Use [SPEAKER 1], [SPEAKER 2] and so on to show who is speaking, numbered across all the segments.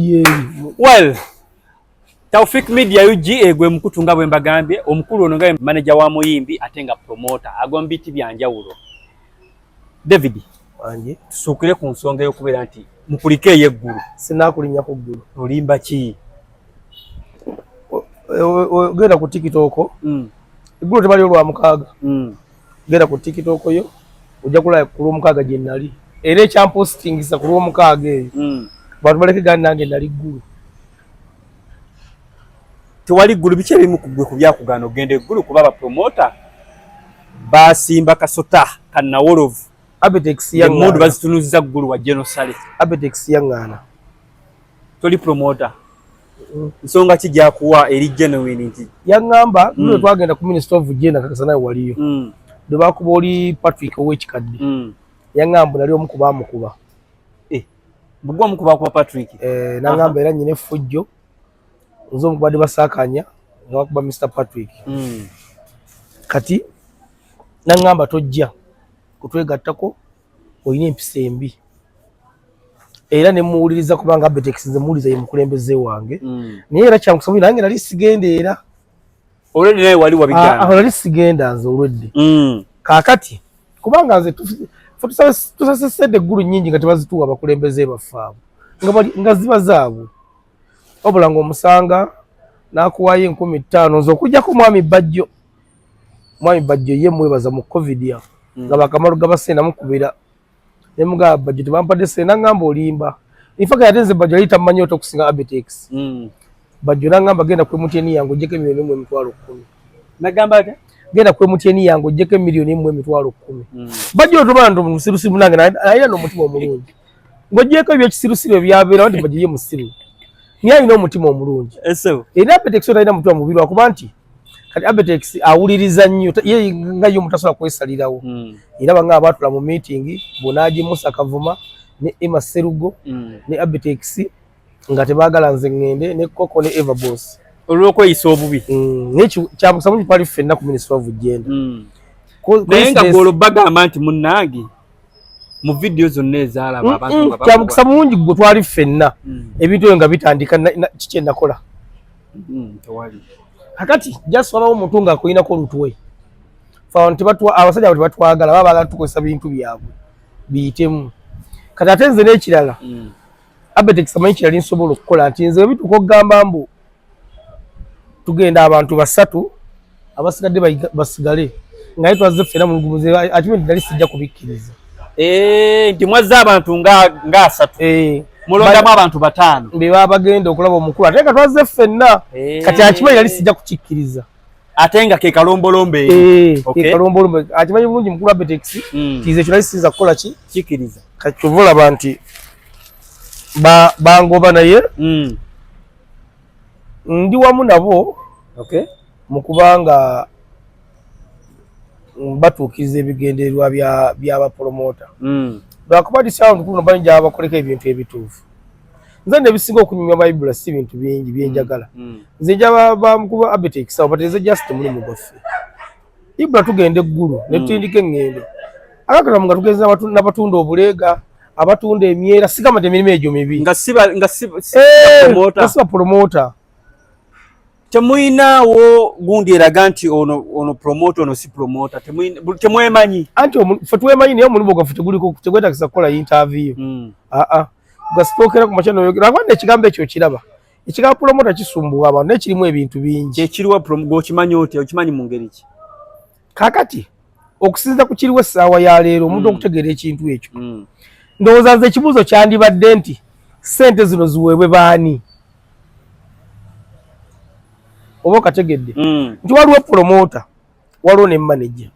[SPEAKER 1] Well, Taufik Media UG gwe mkutunga bwe mbagambye omukulu ono nga manager wa Muyimbi atenga promoter agombiti byanjawulo. David
[SPEAKER 2] anje
[SPEAKER 1] tusukire ku nsonga yo kubera nti mupulike yeggulu
[SPEAKER 2] sinakulinya ku ggulu
[SPEAKER 1] olimba ki
[SPEAKER 2] genda ku TikTok eggulu tebali olwa mukaaga genda ku TikTok yo ojja kulaba ku lwomukaaga gye nali era ekyampostingisa ku lwomukaaga eyo bantu baleke gandi nange nali ggulu
[SPEAKER 1] tewali ggulu biki ebimu kugwe ku byakugana ogenda eggulu kuba ba promoter basimba kasota kanawolovu
[SPEAKER 2] Abetex ya
[SPEAKER 1] mundu bazitunuziza ggulu wa genocide
[SPEAKER 2] Abetex ya ngana
[SPEAKER 1] toli promoter nsonga kijja kuwa eri genuine nti
[SPEAKER 2] ya ngamba ndio twagenda ku Minister of Gender kakasana waliyo ndo bakuba oli Patrick owekikadde ya ngamba nali omukuba mukuba
[SPEAKER 1] bugwa mukuba kwa Patrick
[SPEAKER 2] na ngamba era nyine fujjo nzo mukubade basakanya ngakuba Mr Patrick kati na ngamba tojja kutwegattako oyina empisa embi era ne muwuliriza kubanga Abetex nze muwuliriza ye mukulembeze wange naye era kyankusabira nange nali sigenda
[SPEAKER 1] already naye wali wabigana
[SPEAKER 2] nali sigenda nze already kakati kubanga nze tusasesede eggulu nnyingi nga tebazituwa abakulembeze bafaabo nga ziba zaabwe wabula ng'omusanga n'akuwaayo 15,000 nze okujjako mwami bajjo ye mwebaza mu covid ya nga bakamalu gabasena mukubira ne mugaba bajjo tebampadde sena ngamba olimba infaka yatenze bajjo yita manyo okusinga Abetex bajjo nangamba genda kwe muteni yango jeke milioni 1,10,000
[SPEAKER 1] nagamba ate
[SPEAKER 2] genda kwe muteni yango jeke milioni 1,10,000 bajjo tobando musirusiru nange ayina n'omutima omulungi ngojeko ebyo kisirusiru byabeera wandi bajjo ye musiru niye ayina omutima omulungi era Abetex ayina mutima mubiri wakuba nti kati Abetex awuliriza nnyo ye nga yo mutasobola kwesalirawo era banga abatula mu meeting Bonaji Musa Kavuma ne Emma Serugo ne Abetex nga tebaagala nze ngende ne Koko ne Eva Boss
[SPEAKER 1] olwokweyisa obubi
[SPEAKER 2] n'ekyo kyamusa mungi twali ffenna ku Ministry of Gender
[SPEAKER 1] naye nga gwolo bagamba nti munnange mu video zonna ezaalaba abantu
[SPEAKER 2] kyamusa mungi gwe twali ffenna ebintu ebyo nga bitandika kiki nakola
[SPEAKER 1] tewali
[SPEAKER 2] kakati just wabawo omuntu nga akolinako olutwe abasajja abo tebatwagala baba baagala tukozesa bintu byabwe biyitemu kati ate nze n'ekirala Abetex amanyi kirali nsobola okukola nti nze bituuka okugamba mbu tugenda abantu 3 abasigadde basigale nga twazze ffena mu lugumuze akimenti nali sijja kubikkiriza
[SPEAKER 1] nti mwazze abantu nga 3 mulondamu abantu 5
[SPEAKER 2] be baba bagenda okulaba omukulu ate nga twazze ffenna kati akimanyi nali sijja kukikkiriza
[SPEAKER 1] ate nga ke kalombolombe
[SPEAKER 2] ke kalombolombe akimanyi bulungi mukulu Abetex kize ekyo nali siyinza kukola
[SPEAKER 1] kikkiriza
[SPEAKER 2] kati kyova olaba nti bangoba naye ndi wamu nabo mu kubanga batuukiriza ebigendererwa by'abapromota lwakuba ti sound kuno bangi abakoleka ebintu ebituufu nze nebisinga okunyumya Bayibuli si bintu bingi byenjagala nze njaba bamukuba Abetex abo bateeze just mulimu gwaffe ibula tugenda eggulu ne tutindika eŋŋendo akakalamu nga tugeza n'abatunda obuleega abatunda emyera sigamba emirimu egyo mibi
[SPEAKER 1] nga siba promota temuyinaawo gundi eraga nti ono promoter ono si promoter temwemanyi
[SPEAKER 2] anti ffe twemanyi naye omulimu gwaffe tegwetakisa kukola interview gasitookera ku machano oyogera kubanga ekigambo ekyo kiraba ekigambo promoter kisumbuwa abantu naye kirimu ebintu bingi
[SPEAKER 1] ekiriwa gwokimanyi otya okimanyi mu ngeri ki
[SPEAKER 2] kakati okusinza ku kiriwo essaawa ya leero omuntu okutegeera ekintu ekyo ndowooza nze ekibuuzo kyandibadde nti ssente zino ziweebwe baani oba okategedde nti waliwo promoter waliwo ne manager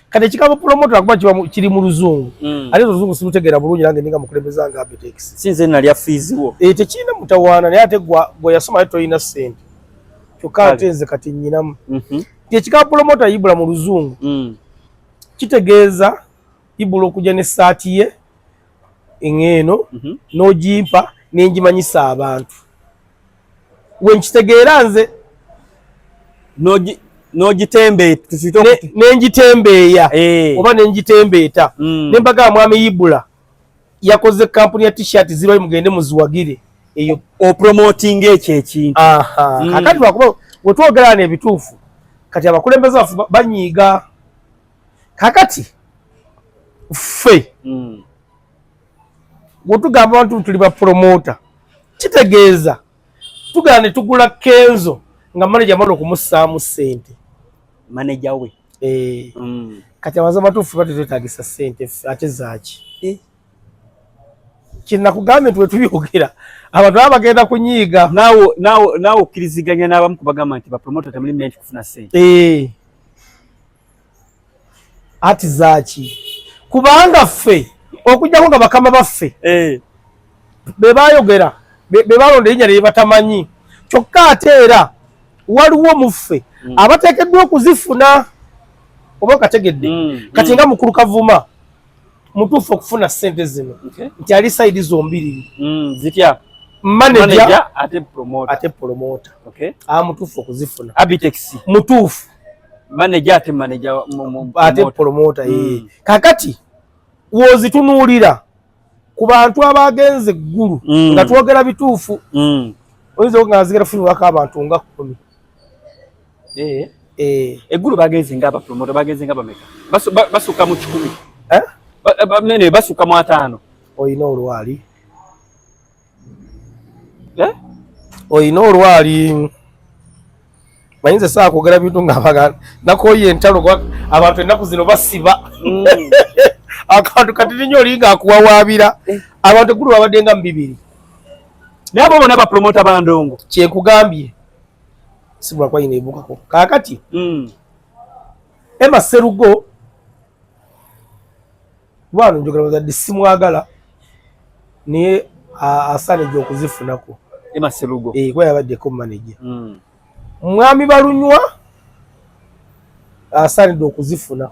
[SPEAKER 2] kati ekigambo promoter akuba kiri mu luzungu ate oluzungu sirutegeera bulungi nange ninga mukulembeza nga Abetex
[SPEAKER 1] sinze nalya fiiziwo
[SPEAKER 2] tekirina mutawaana naye ate gwe yasoma ate toyina ssente kyokka ate nze kati nnyinamu ekigambo promoter yibula mu luzungu kitegeeza ibula okujja n'essaati ye eŋŋeno n'ogimpa n'engimanyisa abantu wenkitegeera nze nenjitembeeya oba nenjitembeeta nembaga mwami Ibula yakoze kampuni ya t-shirt zirwayo mugende muziwagire eyo
[SPEAKER 1] promoting ekintu.
[SPEAKER 2] Kakati bakuba wetwogerana ebituufu kati abakulembeze bafu banyiiga. Kakati ffe bwetugamba abantu tuli ba promota kitegeeza tugala ne tugula kenzo nga manager amala okumussaamu ssente
[SPEAKER 1] manager we.
[SPEAKER 2] Kati abaza batuufu batetwetagisa ssente ate zaaki kinakugambye nti wetubiyogera abantu baba bagenda kunyiiga
[SPEAKER 1] naawe okkiriziganya n'abamu kubagamba nti bapromota temuli menti kufuna ssente.
[SPEAKER 2] Ati zaaki kubanga ffe okujjako nga bakama baffe be baayogera be balonda erinnya lye batamanyi kyokka ate era waliwo mu ffe abateekeddwa okuzifuna oba okategedde. Kati nga mukulu Kavuma mutuufu okufuna ssente zino nti ali sayidi zombiriri
[SPEAKER 1] zitya
[SPEAKER 2] manager
[SPEAKER 1] ate
[SPEAKER 2] promota mutuufu okuzifuna
[SPEAKER 1] Abitex
[SPEAKER 2] mutuufu
[SPEAKER 1] manager
[SPEAKER 2] ate promota. Kakati wozitunuulira ku bantu abagenze eggulu nga twogera bituufu oyinza okugamba zigenda kufunibwako abantu nga 10.
[SPEAKER 1] Eggulu bagenze nga abapromota bagenze nga bameka basuka mu 10 basuka mu 5.
[SPEAKER 2] Oyina olwali oyina olwali bayinza saa kwogera bintu nga bagana nakoye entalo abantu ennaku zino basiba akantu kati nnyo olinga akuwawaabira abantu eggulu babadde nga mu 2
[SPEAKER 1] naye abo bonna bapromota bandongo
[SPEAKER 2] kyenkugambye sibula kwayina ebukako kaakati Emma Sserugo lwano njogera bazadde simwagala naye asaanijja okuzifunako.
[SPEAKER 1] Emma Sserugo
[SPEAKER 2] kuba yabaddeko manager Mwami Balunywa asaanidde okuzifuna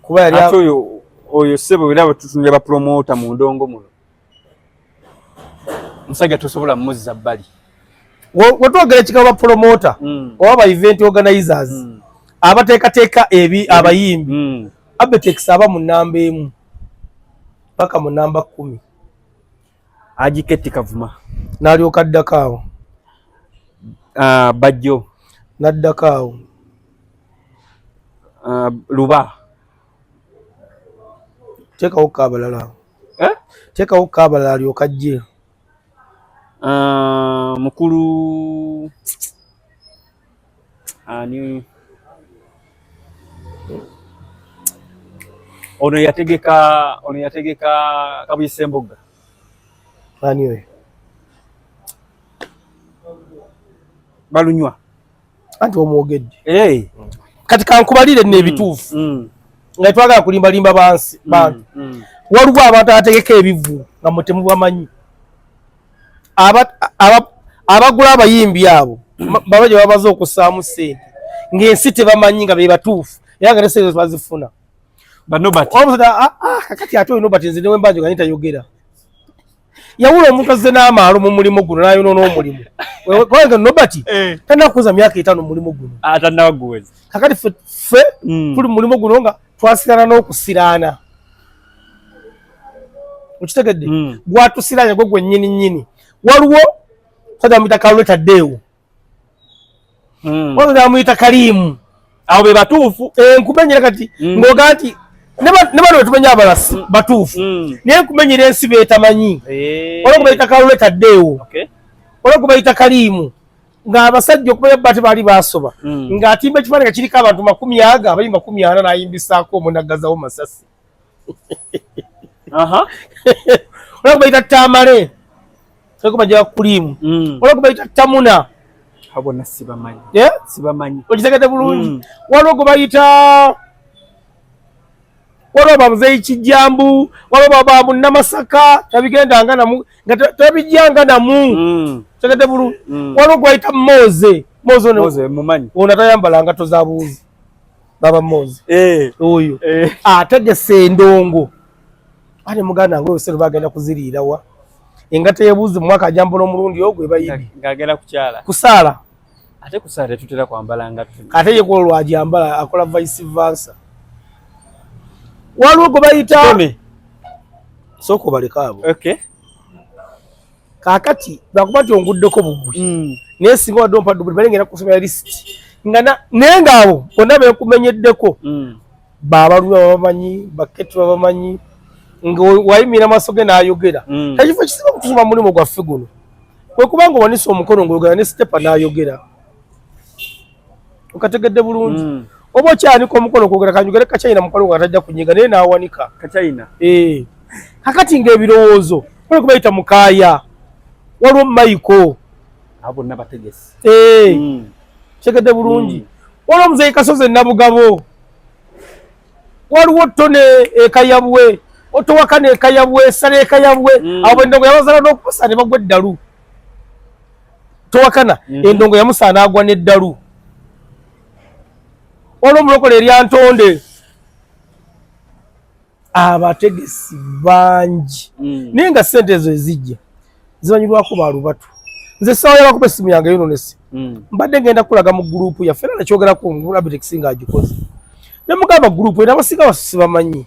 [SPEAKER 2] kuba yali
[SPEAKER 1] ate oyo ssebo era bwetutunira bapromota mu ndongo muno musajja tosobola muzza bbali
[SPEAKER 2] wetwogera ekika bapromota oba ba event organizers abateekateeka abayimbi Abitex aba mu namba 1 paka mu namba 10
[SPEAKER 1] Agiketi Kavuma
[SPEAKER 2] n'alyoka addako awo
[SPEAKER 1] Bajjo
[SPEAKER 2] n'addako awo
[SPEAKER 1] Luba
[SPEAKER 2] teekawo kaabalala teekawo kaabalala alyoka ajje
[SPEAKER 1] mukulu ani ono yategeka Kabuyise Mboga
[SPEAKER 2] ani we
[SPEAKER 1] Balunywa
[SPEAKER 2] anti omwogedde kati kankubalire n'ebituufu nga twagala kulimbalimba bantu waliwo abantu abategeka ebivu nga mutemubamanyi abagula abayimbi abo baba gye babaze okussaamu ssente ng'ensi tebamanyi nga be batuufu era nga nesente bazifuna kakati ate oyo Nobert nze newe mbanjo nga nitayogera yawula omuntu azze n'amaalo mu mulimu guno n'ayonoona omulimu kubanga Nobert tannakuza myaka 5 mu mulimu guno
[SPEAKER 1] atannaguweza
[SPEAKER 2] kakati ffe tuli mu mulimu guno nga twasirana n'okusiraana okitegedde gwatusiranya gwe gwennyini nnyini waliwo sajja bamuyita Kaluleta Deewo waliwo bamuyita Kalimu
[SPEAKER 1] abo be batuufu
[SPEAKER 2] nkumenyera kati ng'oga nti ne bano betumenya abalasi batuufu naye nkumenyera ensi beetamanyi olwo kubayita Kaluleta Deewo olwo kubayita Kalimu ng'abasajja okumanya bba tebaali baasoba ng'atimba ekifaananyi nga kiriko abantu 40 abayimba 40 n'ayimbisaako omunaggazawo masasi olwo kubayita Tamale kubaja Kulimu olwo kubayita Tamuna
[SPEAKER 1] abona sibamanyi
[SPEAKER 2] sibamanyi okitegedde bulungi waliwo kubayita waliwo bamuzeeyi Kijambu waliwo babu Namasaka tabigendanga namu nga tabijjanga namu tegedde bulungi waliwo kubayita Moze
[SPEAKER 1] mumanyi
[SPEAKER 2] ono tayambala ngato za buuzi baba Moze oyo ategese endongo ate muganda ngo osero bagenda kuziriirawa engata yebuzi mu mwaka Jambulo omulundi ogwe bayidi
[SPEAKER 1] ngagera kukyala
[SPEAKER 2] kusaala
[SPEAKER 1] ate kusaala tutera kwambala ngatu
[SPEAKER 2] ate yeko lwaji ambala akola vice versa waliwo gwe bayita soko balekaabo kakati bakubati onguddeko buguli naye singa wadde ompadde buli balengera kusomera list nga naye ngaabo bonna beekumenyeddeko baabalumi babamanyi baketi babamanyi nga wayimira maaso ge n'ayogera ekifo kisinga kutusoma mulimu gwaffe guno kwe kubanga owanisa omukono ng'oyogera ne Stepa n'ayogera okategedde bulungi oba okyanika omukono kwogera kanjogere Kachina mukono nga tajja kunyiga naye n'awanika Kachina kakati ng'ebirowoozo kole kubayita mukaaya waliwo Maiko abo bonna bategesi tegedde bulungi waliwo Muzeeyi Kasozi Nabugabo waliwo Tone Ekayabwe Otowakane Ekayabwe Sale Ekayabwe abo endongo yabazala n'okupasa ne bagwa eddalu Towakana endongo yamusaana agwa n'eddalu waliwo Mulokole Eryantonde abategesi bangi naye nga ssente ezo ezijja zibanyulwako balubatu nze sawaya bakuba essimu yange yononesi mbadde ngenda kulaga mu gurupu yaffe era nakyogerako Abitex nga agikoze ne mugamba gurupu era abasinga basusi bamanyi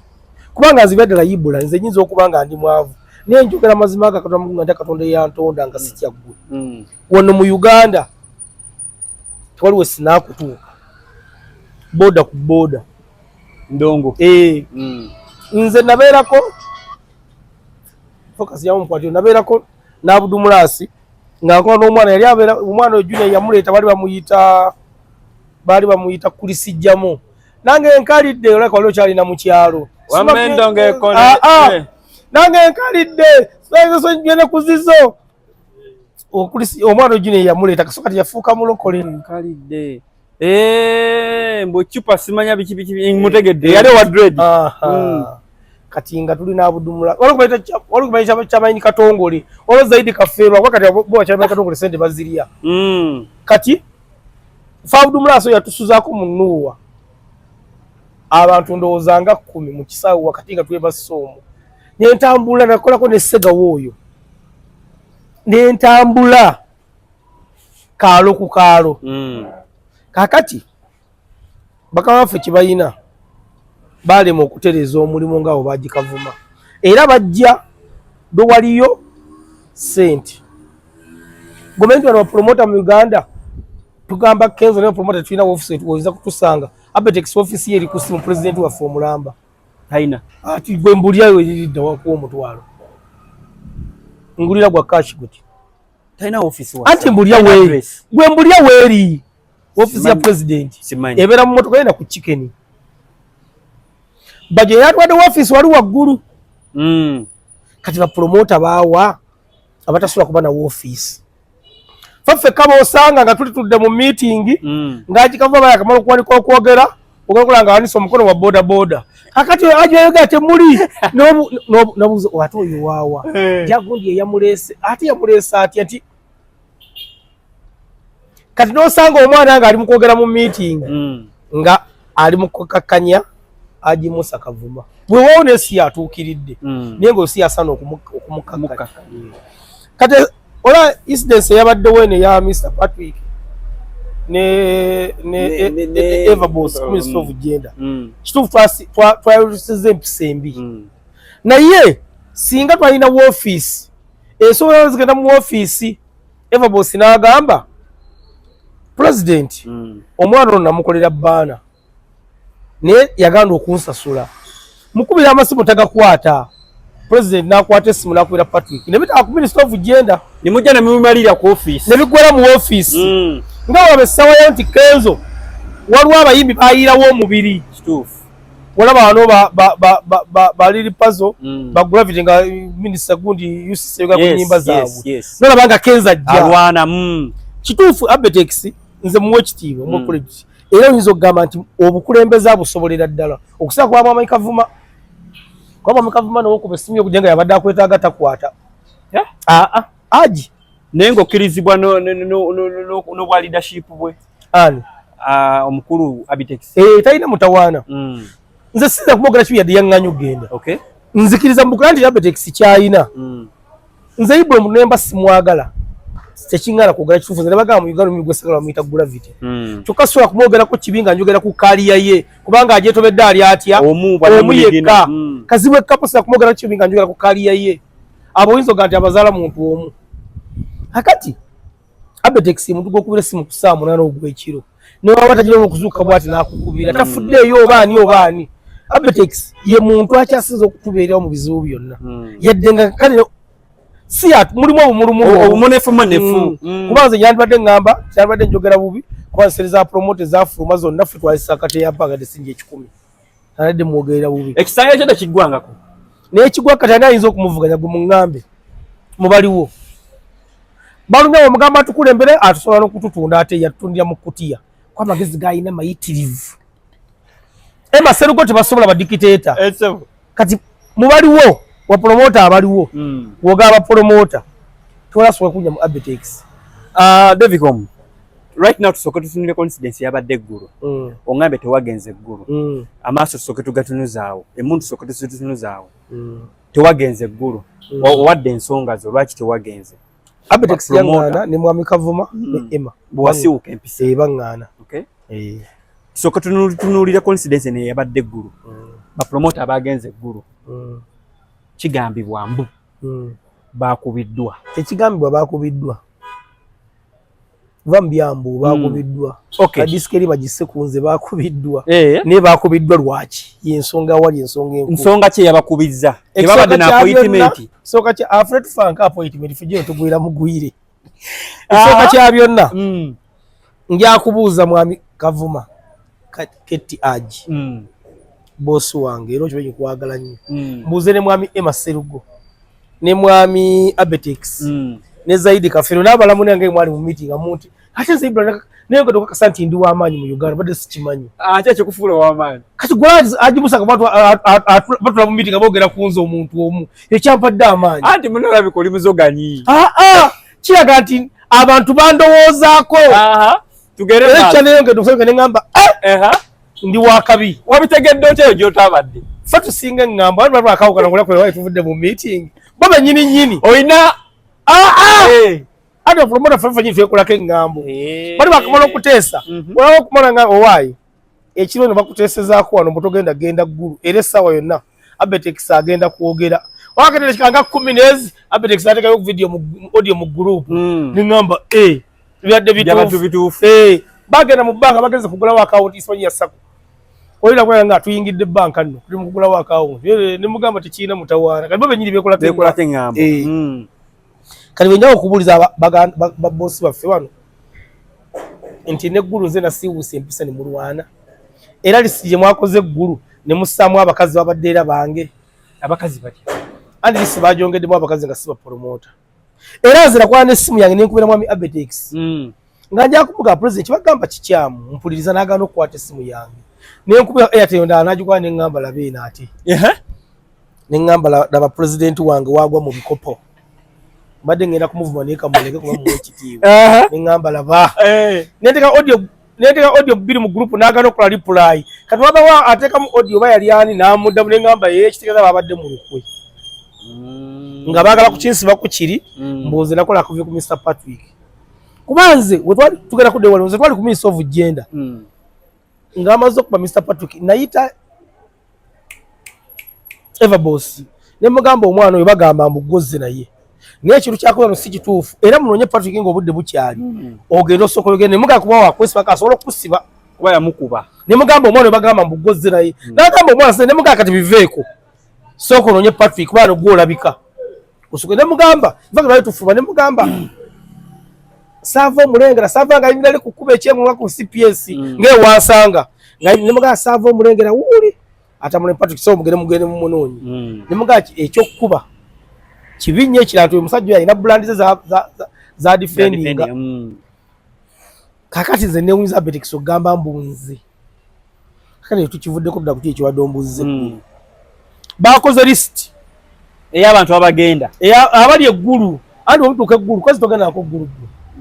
[SPEAKER 2] kubanga nzibya ddala yibula nze nyinza okuba nga ndi mwavu naye njogera mazima nga Katonda eyantonda nga sikyaggwe wano mu Uganda tewaliwo sinaakutuuka boda ku boda ndongo nze nabeerako focus yamu mkwatiro nabeerako n'Abudumulasi nga nkola n'omwana yali abeera omwana oyo Junior yamuleeta baali bamuyita kulisijjamu nange enkalidde oleka wali okyalina mu kyalo nange enkalidde gende ku zizo omwana oyo Junior yamuleeta kaso kati yafuuka mulokole enkalidde mbucupa simanya biki mutegedde yali wa dread kati nga tulina Abudumulasi walikubaita Kyamaini Katongole waliwo Zaidi Kafeerwa wakati bo Kyamaini Katongole sente bazirya kati fa Abudumulasi yatusuzaako mu Nuuwa abantu ndowooza nga 10 mu kisaawe wakati nga twebasa omwo nentambula nakolako ne Ssegawo oyo nentambula kaalo ku kaalo kakati bakaba baffe kibayina balema okutereeza omulimu ngaawo bagikavuma era bajja dowaliyo sente gomenti wano bapromota mu Uganda tugamba Kenzo ne bapromota tulina office oyinza kutusanga Abitex office ye eri ku simu president waffe omulamba haina ati gwe mbulyayo eridda wakuwa omutwalo ngulira gwa cash guti taina office wa anti mbulya weeri gwe mbulya weeri office ya president ebera mu motoka yena ku chicken baje yatwade office wali waggulu kati ba promoter bawa abatasula kuba na office faffe kama osanga nga tuli tudde mu meeting ngaji kava baya kamalo kwali kwogera ogakulanga waniso omukono wa boda boda kakati aje yoga temuli nobuzo watu oyo wawa jagundi yamulese ati kati nosanga omwana nga ali mukwogera mu meeting nga ali mukukakanya aji Musa Kavuma bwe wone si atuukiridde naye ngo si asana okumukakanya kati ola incidence yabadde wene ya Mr Patrick ne Eva Boss Minister of Gender kituufu twayoleseza empisa embi naye singa twalina office esobola zigenda mu office Eva Boss n'agamba president omwana ono namukolera bbaana naye yaganda okunsasula mukubira amasimu tagakwata president nakwata esimu nakubira Patrick ne bita ku Minister of Gender ne mujja ne mumalira ku office ne bigwera mu office nga wabesawa yanti Kenzo waliwo abayimbi bayirawo omubiri kituufu walaba wano baliri puzzle ba gravity nga Minister gundi UCC ga kunyimba zaabwe nolabanga Kenzo ajja alwana kituufu Abitex nze muwe kitiibwa mu project era oyinza okugamba nti obukulembeze abusobolera ddala okusaba kwa Mwami Kavuma n'okuba essimu y'okujja yabadde akwetaaga takwata aji naye ng'okkirizibwa n'obwa leadership bwe ani omukulu Abitex talina mutawaana nze sinza kumwogera kibi yadde yaŋŋanya okgenda nzikiriza mu bukula nti Abitex kyayina nze Ibrahim nemba simwagala tekiŋŋala kwogera kituufu nze ne bagamba mu Uganda omugwe sagala bamuyita gravity kyokka sobola kumwogerako kibi nga njogera ku kaaliya ye kubanga agyetobedde ali atya omu yekka kazibu ekkapo sira kumwogerako kibi nga njogera ku kaaliya ye abo oyinza oga nti abazaala muntu omu Kakati Abetex muntu gokubira simu kusaamu nana ogwekiro ne waba tajira okuzuka bwati nakukubira tafudde yo baani Abetex ye muntu akyasinza okutubeerawo mu bizibu byonna yaddenga kale si atu mulimu
[SPEAKER 1] obumonefu
[SPEAKER 2] kubanze yandibadde ngamba yandibadde njogera bubi kuba seriza promote za fuluma zonna ffe twalisakate yampaga desinje 10 alade mwogerera bubi
[SPEAKER 1] ekisanga kyada kigwangako
[SPEAKER 2] naye kigwa kati ayinza okumuvuganya gwe muŋŋambe mubaliwo balumya omugamba tukulembere atusobola n'okututunda ate yatutundira mu kutiya kwa magezi gayina mayitirivu Emma Serugo tebasobola badikiteeta kati mubaliwo wa promoter abaliwo wogaba promoter twalasobola kunya mu Abetex
[SPEAKER 1] Davicom right now tusoke tufunire coincidence yabadde eggulu ongambe tewagenze eggulu amaaso tusoke tugatunuzaawo emuntu tusoke tutunuzaawo tewagenze eggulu wadde ensonga zo lwaki tewagenze
[SPEAKER 2] Abetex yangana ne mwami Kavuma ne Emma
[SPEAKER 1] bwasiwuka empisa
[SPEAKER 2] ebangana
[SPEAKER 1] okay tusoke tunuulira coincidence ne yabadde eggulu ba promoter abagenze eggulu kigambibwa mbu bakubiddwa
[SPEAKER 2] tekigambibwa bakubiddwa Vambyambu bakubiddwa kadiskeri bagisse kunze bakubiddwa ne bakubiddwa lwaki yensonga wali ensonga enkulu
[SPEAKER 1] nsonga kye yabakubizza tebabadde na appointment
[SPEAKER 2] soka kya Alfred Frank appointment fije tugwira mugwire soka kya byonna njakubuuza mwami Kavuma Keti Aji boss wange ero kibenye kwagala nnyo mbuze ne mwami Emma Serugo ne mwami Abetex ne Zaidi Kafero n'abalamu nange mwali mu meeting amunti ate Zaidi nengo doka kasanti ndi wa amanyi mu Uganda bade sikimanyi
[SPEAKER 1] kye kufuula wa amanyi
[SPEAKER 2] kati gwazi ajibusa batu mu meeting abogera kunzo omuntu omu ekyampadde amanyi
[SPEAKER 1] anti munola bikoli muzoganyi
[SPEAKER 2] kiraga nti abantu bandowoozaako
[SPEAKER 1] tugere
[SPEAKER 2] nengo doka ngamba ndi wakabi
[SPEAKER 1] wabitegedde otyo gyotabadde
[SPEAKER 2] fa tusinga ngamba abantu bakawukana ngola kwe tuvudde mu meeting baba nyini
[SPEAKER 1] oyina
[SPEAKER 2] ate promoter fa fanyi fekulako engambo bali bakamala okuteesa walawo okumala nga owaayi ekiro ne bakuteesezaako wano mbutogenda genda ggulu era essaawa yonna Abetex agenda kwogera wakatera kikanga 10 nezi Abetex atekayo video audio mu group ningamba byadde bituufu bagenda mu banka bagenze kugulawo account isonyi ya Sako oyira kwa nga tuyingidde banka nno tuli mu kugulawo account ne mugamba tekiina mutawaana kali babe nyiri bekolako
[SPEAKER 1] engambo
[SPEAKER 2] kali wenyawo okubuuliza babbosi baffe wano nti neggulu nze nasiiwuusa empisa ne mulwana era lisije mwakoze eggulu ne mussaamu abakazi babadde era bange
[SPEAKER 1] abakazi bati
[SPEAKER 2] andi lisi bajongeddemu abakazi nga si bapromota era nze nakwala n'essimu yange nenkubira mwami Abetex nga nja kumuga president bagamba kikyamu mpuliriza n'agaana okukwata essimu yange nenkubira Airtel ndala nagikwala ne ngamba labeena ate ne ngamba laba president wange wagwa mu bikopo mbadde ngenda kumuvuma naye kamuleke kuba muwe ekitiibwa ne ngamba laba neteka audio bbiri mu group n'agaana okukola reply kati waba ateekamu audio oba yali ani n'amuddamu ne ngamba ye ekitegeeza babadde mu lukwe nga baagala kukinsiba ku kiri mbuuze nakola kuve ku Mr Patrick kubanze wetwali tugenda kudde wali nze twali ku Ministry of Gender nga amaze okuba Mr Patrick nayita Eva Boss ne mugamba omwana oyo bagamba mbugoze naye naye ekintu kyakola no si kituufu era munonye Patrick ng'obudde bukyali ogenda osooka oyogende ne mugamba kuba wakwesiba kasobola okusiba
[SPEAKER 1] kuba yamukuba
[SPEAKER 2] ne mugamba omwana oyo bagamba mbugoze naye n'agamba omwana ne mugamba kati biveeko sooka ononye Patrick kuba gw'olabika kusuke ne mugamba vanga bali tufuba ne mugamba Savo Mulengera Savo nga yimira ku kuba ekyemu ku CPS ng'ewansanga nga ne mugamba Savo Mulengera wuli atamule Patrick so mugende mu munonyi ne mugamba ekyokuba kibinye ekiratu omusajja yalina brand ze za defending kakati nze ne Winza Abetex ogamba mbunzi kakati tukivuddeko dda kuti ekiwadde ombuzi bakoze list
[SPEAKER 1] ey'abantu abagenda
[SPEAKER 2] abali eggulu andi omutuuka eggulu kwezi togenda nako eggulu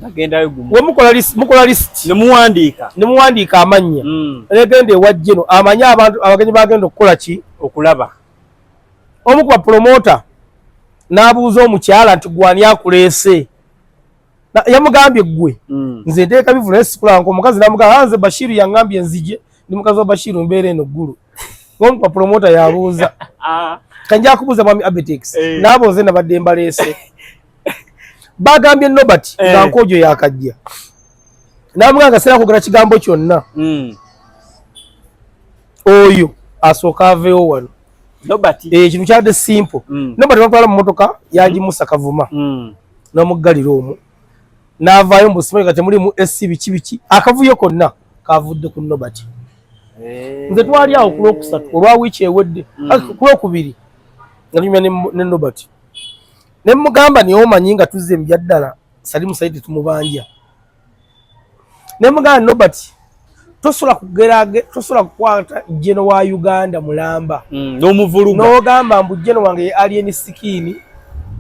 [SPEAKER 1] agendayo gumu
[SPEAKER 2] we mukola list ne muwandiika amannya negenda ewajjeno amanya abantu abagenyi bagenda okukola ki
[SPEAKER 1] okulaba
[SPEAKER 2] omu ku bapromota n'abuuza omukyala nti gwani akuleese yamugambye ggwe nze nteeka bivula esikulanka omukazi namugamba nze Bashiru yaŋŋambye nzije ndi mukazi wa Bashiru mbeera eno ggulu ng'omu ku bapromota yabuuza kanjja kubuuza mwami Abetex n'abooze nabadde mbaleese bagambye Nobert nga Nkojo yakajja namuganga sera kugera kigambo kyonna oyo asooka aveewo wano
[SPEAKER 1] Nobert
[SPEAKER 2] kintu kyadde simple Nobert batwala mu motoka yagimusa Kavuma n'omuggalira omwo n'avaayo mu busimayi kati mulimu SC biki akavuyo konna kavudde ku Nobert nze twali awo ku Lwokusatu olwa wiiki ewedde ku Lwokubiri nga tunyumya ne Nobert ne mugamba niyo omanyi nga tuzze mjaddala Salimu Saidi tumubanja ne mugamba Nobert tosola kukwata jeno wa Uganda mulamba
[SPEAKER 1] n'omuvulunga
[SPEAKER 2] n'ogamba mbu jeno wange alien sikini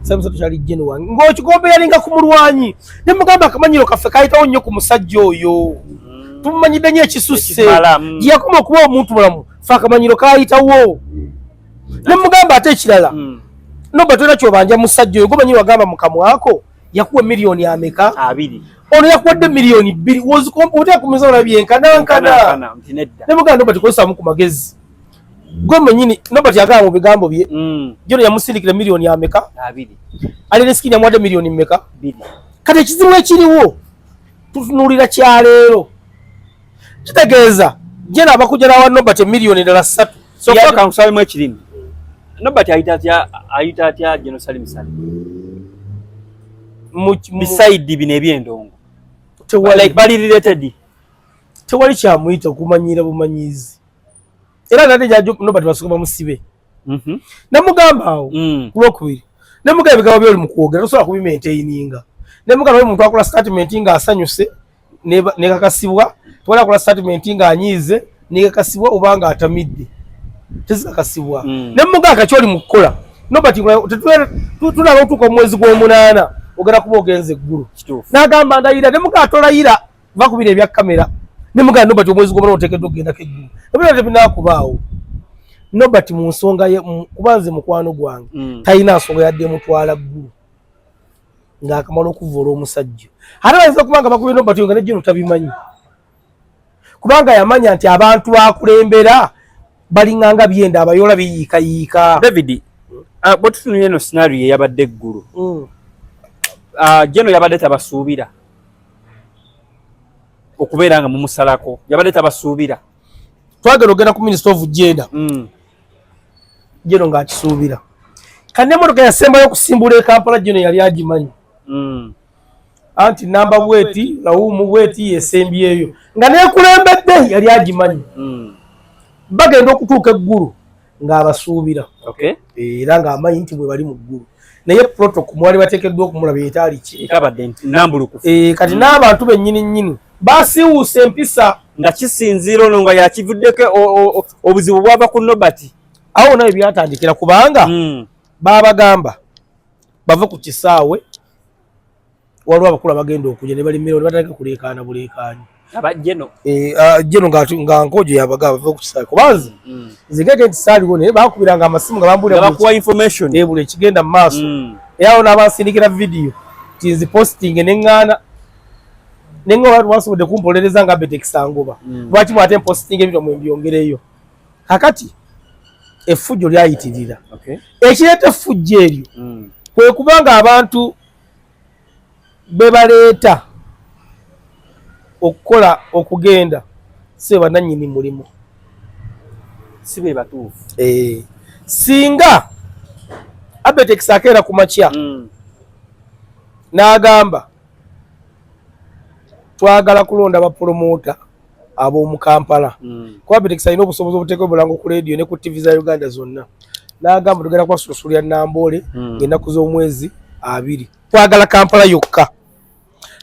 [SPEAKER 2] Salimu Saidi kyali jeno wange ng'okigombe yalinga ku mulwanyi ne mugamba akamanyiro kaffe kayitawo nnyo ku musajja oyo tumumanyidde nnyo ekisusse yakoma okuba omuntu mulamu fe akamanyiro kayitawo ne mugamba ate ekirala Nobert tolina kyobanja musajja oyo gomanyi wagamba mukamwako yakuwa miliyoni ameka
[SPEAKER 1] 2
[SPEAKER 2] ono yakuwadde miliyoni 2 wozikompota kumeza olabyenkanankana ne mugamba Nobert kosamu ku magezi gomenyini Nobert yagamba mu bigambo bye jono yamusindikira miliyoni ameka
[SPEAKER 1] 2
[SPEAKER 2] ali ne skini yamuwadde miliyoni mmeka
[SPEAKER 1] 2
[SPEAKER 2] kati ekizibu ekiriwo tutunulira kyaleero kitegeeza jena abakujja nawa Nobert miliyoni ddala 3
[SPEAKER 1] so kwa kusalimu ekirimu Nobert ayita atya General Salim beside bino ebyendongo like bali related
[SPEAKER 2] tewali kyamuyita okumanyira bumanyizi era nate jajo Nobert basukuma musibe namugamba awo ku Lwokubiri namugamba ebigambo byoli mu kwogera tosobola kubimaintaininga namugamba omuntu akola statement nga asanyuse nekakasibwa twala akola statement nga anyiize nekakasibwa oba nga atamidde tezikakasibwa nemugamba akakyoli mu kukola Nobert tunaba otuuka omwezi gw'omunaana ogera kuba ogenze eggulu n'agamba ndayira nemugamba atolayira bakubira ebya kamera nemugamba Nobert omwezi gw'omunaana oteekeddwa okugendako eggulu ebirala tebinaakubaawo Nobert mu nsonga ye kubanze mukwano gwange talina nsonga yadde emutwala ggulu ng'akamala okuvoola omusajja ate bayinza okubanga bakubye Nobert nga nejjeno tabimanyi kubanga yamanya nti abantu bakulembera balinganga byenda abayola biyiikayiika
[SPEAKER 1] David bwetutunula eno scenario yabadde eggulu jeno yabadde tabasuubira okubeera nga mumusalako yabadde tabasuubira
[SPEAKER 2] twagera ogenda ku Minister of Gender jeno ng'akisuubira kandi emotoka yasembayo okusimbula e Kampala jeno yali agimanyi anti namba bweti lawumu bweti yesembyeyo nga neekulembedde yali agimanyi bagenda okutuuka eggulu ng'abasuubira era ng'amanyi nti bwe bali mu ggulu naye protocol mwali bateekeddwa okumulaba etaali kati n'abantu bennyini basiwuusa empisa
[SPEAKER 1] nga kisinziira ono nga yakivuddeko obuzibu bwava ku Nobert
[SPEAKER 2] awo nawe byatandikira kubanga babagamba bave ku kisaawe waliwo abakulu abagenda okujja ne balimirao ne batandika kuleekaana buleekaani jeno nga Nkojo yabagamba bave ku kisaawe kubanze nzigege nti saaliwo naye bakubiranga amasimu nga
[SPEAKER 1] bakuwa information
[SPEAKER 2] buli ekigenda mu maaso erawo n'abansindikira vidiyo ti nzipostinge neŋŋaana abantu basobodde kumpolereza nga betekisa ngoba lwaki mwate mpostinga ebiro mbyongereyo kakati effujjo lyayitirira ekireeta effujjo eryo kwe kubanga abantu bebaleeta okukola okugenda si bannannyini mulimu
[SPEAKER 1] si be batuufu
[SPEAKER 2] singa abetekisa akeera ku makya n'agamba twagala kulonda bapromota ab'omu Kampala kuba abetekisa alina obusobozi obuteeka obulango ku leediyo ne ku TV za Uganda zonna n'agamba tugenda kubasusulira Namboole ng'ennaku z'omwezi 2 twagala Kampala yokka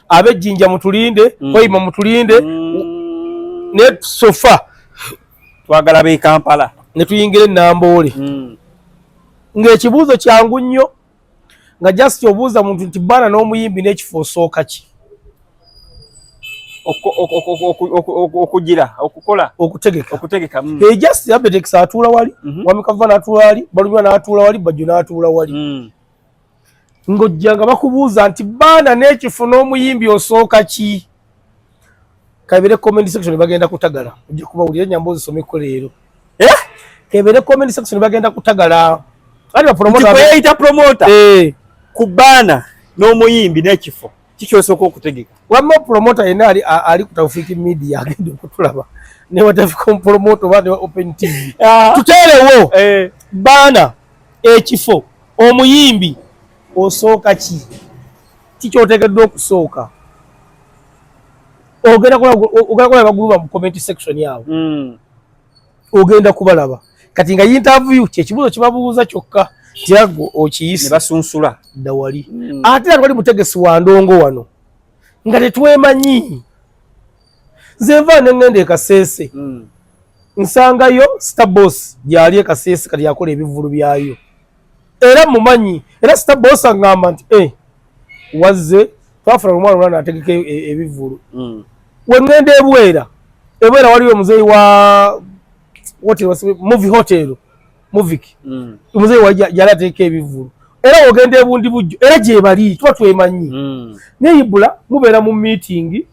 [SPEAKER 2] ab'Ejjinja mutulinde Hoima mutulinde ne sofa
[SPEAKER 1] twagala be Kampala
[SPEAKER 2] ne tuyingira Namboole ng'ekibuuzo kyangu nnyo nga just obuuza muntu nti bbaana n'omuyimbi n'ekifo osooka ki
[SPEAKER 1] okugira
[SPEAKER 2] okutegeka just abetekisa atuula wali wamikava n'atuula wali balunywa n'atuula wali bajjo n'atuula wali ng'ojja nga bakubuuza nti bbaana n'ekifo n'omuyimbi osooka ki kabere comment section bagenda kutagala ojja kubawulira Nyamboozi someko leero kabere comment section bagenda kutagala ali ba promoter
[SPEAKER 1] yayita promoter ku bbaana n'omuyimbi n'ekifo kikyosooka okutegeka.
[SPEAKER 2] Wamma promoter yenna ali ku Tawfik Media agenda okutulaba ne watafika promoter oba ne Open TV. Tuteerewo baana ekifo omuyimbi osooka ki kikyoteekeddwa okusooka. Ogenda kulaba baguluba mu comment section yaabwe. Ogenda kubalaba kati nga interview kyekibuuzo kibabuuza kyokka kyago okiyise
[SPEAKER 1] ne basunsula
[SPEAKER 2] dda wali. Ate atwali mutegesi wa ndongo wano nga tetwemanyi. Nze nva ne ngende e Kasese nsangayo Starboss gyali e Kasese kati yakola ebivulu byayo era mumanyi era Starboss angamba nti wazze twafuna omwana ategeka ebivulu. We ngende ebwera waliwo omuzeeyi wa movie hotel Moviki omuzeeyi wa gyali ategeka ebivulu era ogenda ebundi bujjo era gye bali tuba twemanyi. Neyibula mubeera mu meeting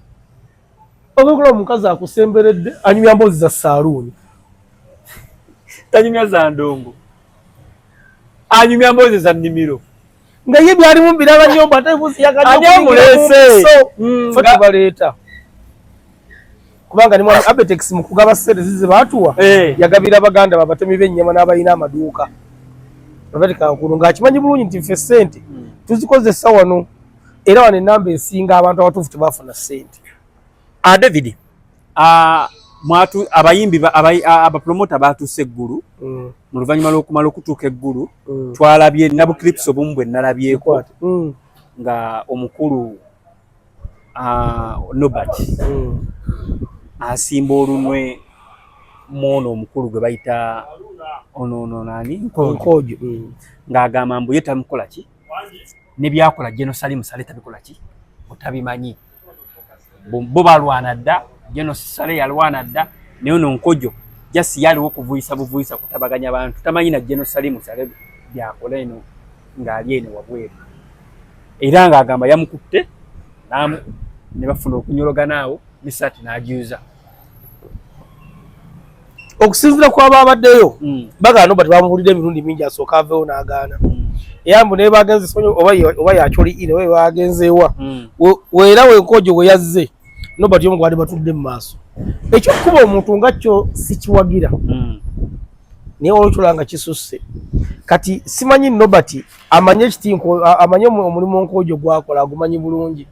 [SPEAKER 2] ogekola omukazi akusemberedde anyumya mbozi za saaluuni
[SPEAKER 1] tanyumya za ndongo anyumya mbozi za nnimiro
[SPEAKER 2] nga ye byalimu biraba nyomba ate buzi
[SPEAKER 1] yakanyamulese
[SPEAKER 2] fati baleeta kubanga ni mwana Abetex mu kugaba sente zize baatuwa yagabira baganda babatemi b'ennyama n'abalina amaduuka babatika kuno ng'akimanyi bulungi nti ffe sente tuzikozesa wano era wano enamba esinga abantu abatuufu tebafuna sente.
[SPEAKER 1] David mwatu abayimbi abapromota baatuuse eggulu mu luvannyuma lw'okumala okutuuka eggulu twalabye nabu clips obumu bwe nalabyeko nga omukulu Nobert asimba olunwe mwono omukulu gwe bayita ono nani Nkojo ng'agamba mbu ye tamukola ki ne byakola Genosalem Musale tabikola ki otabimanyi bo balwana dda Genosalem yalwana dda naye ono Nkojo jasi yaliwo okuvuyisa kutabaganya abantu tamanyi na Genosalem Musale byakola eno ng'ali eno wabweru era ng'agamba yamukutte ne bafuna okunyologana awo misati n'ajuza
[SPEAKER 2] okusinzira kwaba abaddeyo bagana Nobert bamubulidde emirundi mingi asooka aveewo n'agaana eyambu naye bagenze sonyo oba yakyoli ine we bagenzeewa weera Nkojo we yazze Nobert yomu gwali batudde mu maaso ekyokuba omuntu nga kyo sikiwagira naye olwekyola kisusse kati simanyi Nobert amanye ekitinko amanye omulimu Nkojo gwakola agumanyi bulungi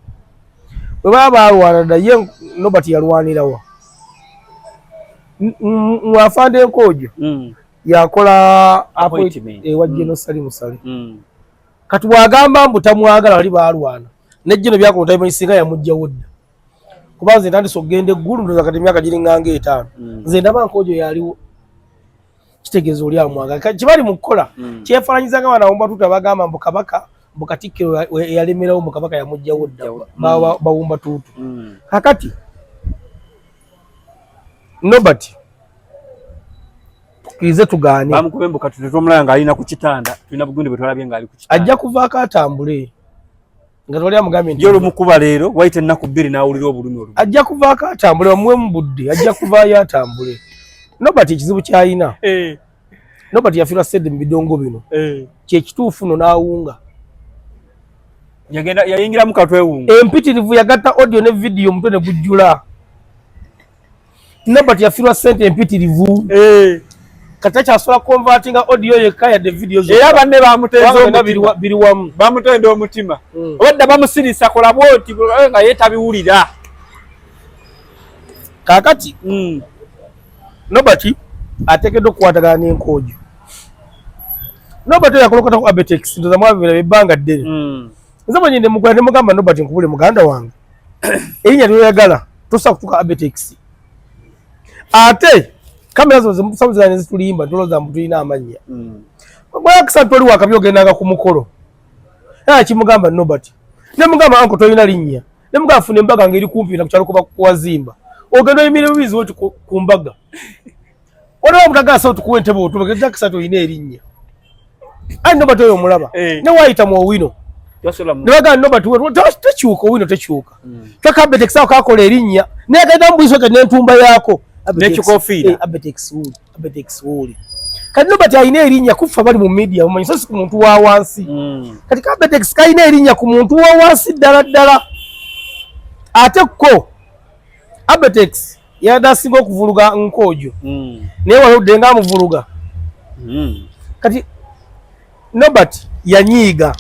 [SPEAKER 2] bwe baba balwana dda ye Nobert yalwanirawa mwafande Nkojo yakola ewa Genosalem Musale kati bwagamba mbu tamwagala bali balwana nejjino byakola tayimanyi singa yamugjawo dda kuba nze ntandise okugenda eggulu ndoza kati emyaka giringanga 5 nze ndaba Nkojo yaliwo kitegeeza oli amwagala kibali mu kukola kyefaananyizanga abaana bomba tuta bagamba mbu kabaka mbu Katikkiro yalemerawo mu kabaka yamugjawo dda bawumba tuutu kakati Nobert tukirize tugaane
[SPEAKER 1] bamukube mbuka tutomulanga nga alina ku kitanda tulina bugundi bwe twalabye nga ali ku kitanda
[SPEAKER 2] ajja kuvaako atambule nga twali amugambye nti
[SPEAKER 1] yolo mukuba leero waite ennaku 2 n'awulira obulumi olumu
[SPEAKER 2] ajja kuvaako atambule bamuwe mu budde ajja kuvaayo atambule. Nobert ekizibu kyalina Nobert yafiirwa ssedde mu bidongo bino kyekituufu no n'awunga
[SPEAKER 1] yayingiramu katwewunga
[SPEAKER 2] empitirivu yagatta audio ne video mutwe ne gujjula Nobert yafiirwa ssente empitirivu kati kyasobola konvatinga audio yekka yadde video zo
[SPEAKER 1] era banne bamutenza
[SPEAKER 2] biri wamu
[SPEAKER 1] bamutenda omutima obadda bamusirisa kola bwoti nga yeetabiwulira
[SPEAKER 2] kakati Nobert ateekeddwa okukwatagana n'Enkojo. Nobert yakolokota ku Abetex ndoza mwabibira ebbanga ddene nze bwe nyinde mugula ne mugamba Nobert nkubule muganda wange erinnya lyoyagala tosobola kutuuka Abetex ate kamera zo zimusabuzana zitulimba tuloza mbu tulina amannya bwakisa toli wakabi ogendanga ku mukolo era kimugamba Nobert ne mugamba anko tolina linnya ne mugamba funa embaga ngeri kumpi na kukyalo kuba kuwazimba ogenda oyimira bubizi woti ku mbaga olaba mutagasa otukuwa entebe otuba jakisa tolina erinnya ani Nobert oyo omulaba ne wayita mu Owino ne bagamba Nobert tekyuka Owino tekyuka twaka Abetex awo kakola erinnya naye genda mbuiso ke n'entumba yaako
[SPEAKER 1] n'ekikofiira
[SPEAKER 2] Abetex wuli kati Nobert alina erinnya kufa bali mu media omanyi so si ku muntu wa wansi kati Abetex kalina erinnya ku muntu wa wansi ddala ate ko Abetex yadasinga okuvuluga Nkoojo naye waludde nga amuvuluga kati Nobert yanyiiga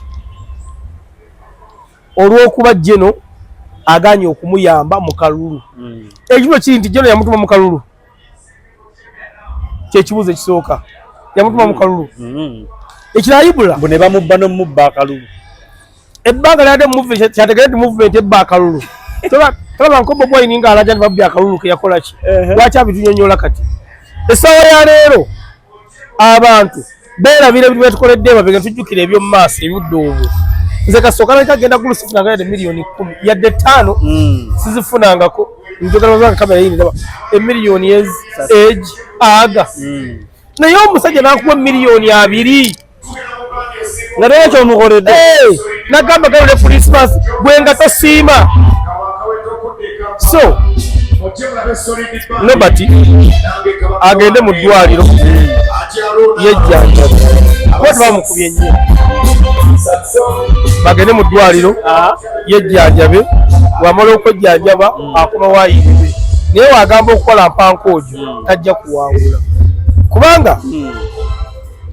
[SPEAKER 2] olw'okuba Jeno aganye okumuyamba mu kalulu ekiro kiri nti Jeno yamutuma mu kalulu kyekibuuzo ekisooka yamutuma mu kalulu ekirayibula
[SPEAKER 1] mbu ne bamubba n'omubba akalulu
[SPEAKER 2] ebbanga lyadde movement kyategeredde movement ebba akalulu tolaba nkobo bwayini nga alaja ne babbi akalulu ke yakola ki lwaki abitunyonyola kati essaawa ya leero abantu beerabira ebintu byetukoledde mabega tujjukira eby'omu maaso ebudde obwo nze kasooka naleka agenda gulu sifunanga yadde miliyoni 10 yadde 5 sizifunangako njogera bazanga kamera yini ndaba emiliyoni age aga naye omusajja n'akuwa miliyoni 2
[SPEAKER 1] nga naye ekyomukoledde
[SPEAKER 2] nagamba galule Christmas gwenga tosiima so Nobert agende mu ddwaliro yejjanjabe kuba tebamukubye ennyo bagende mu ddwaliro yejjanjabe wamala okwejjanjaba akoma waayiriwe naye wagamba okukola mpa Nkoojo tajja kuwangula kubanga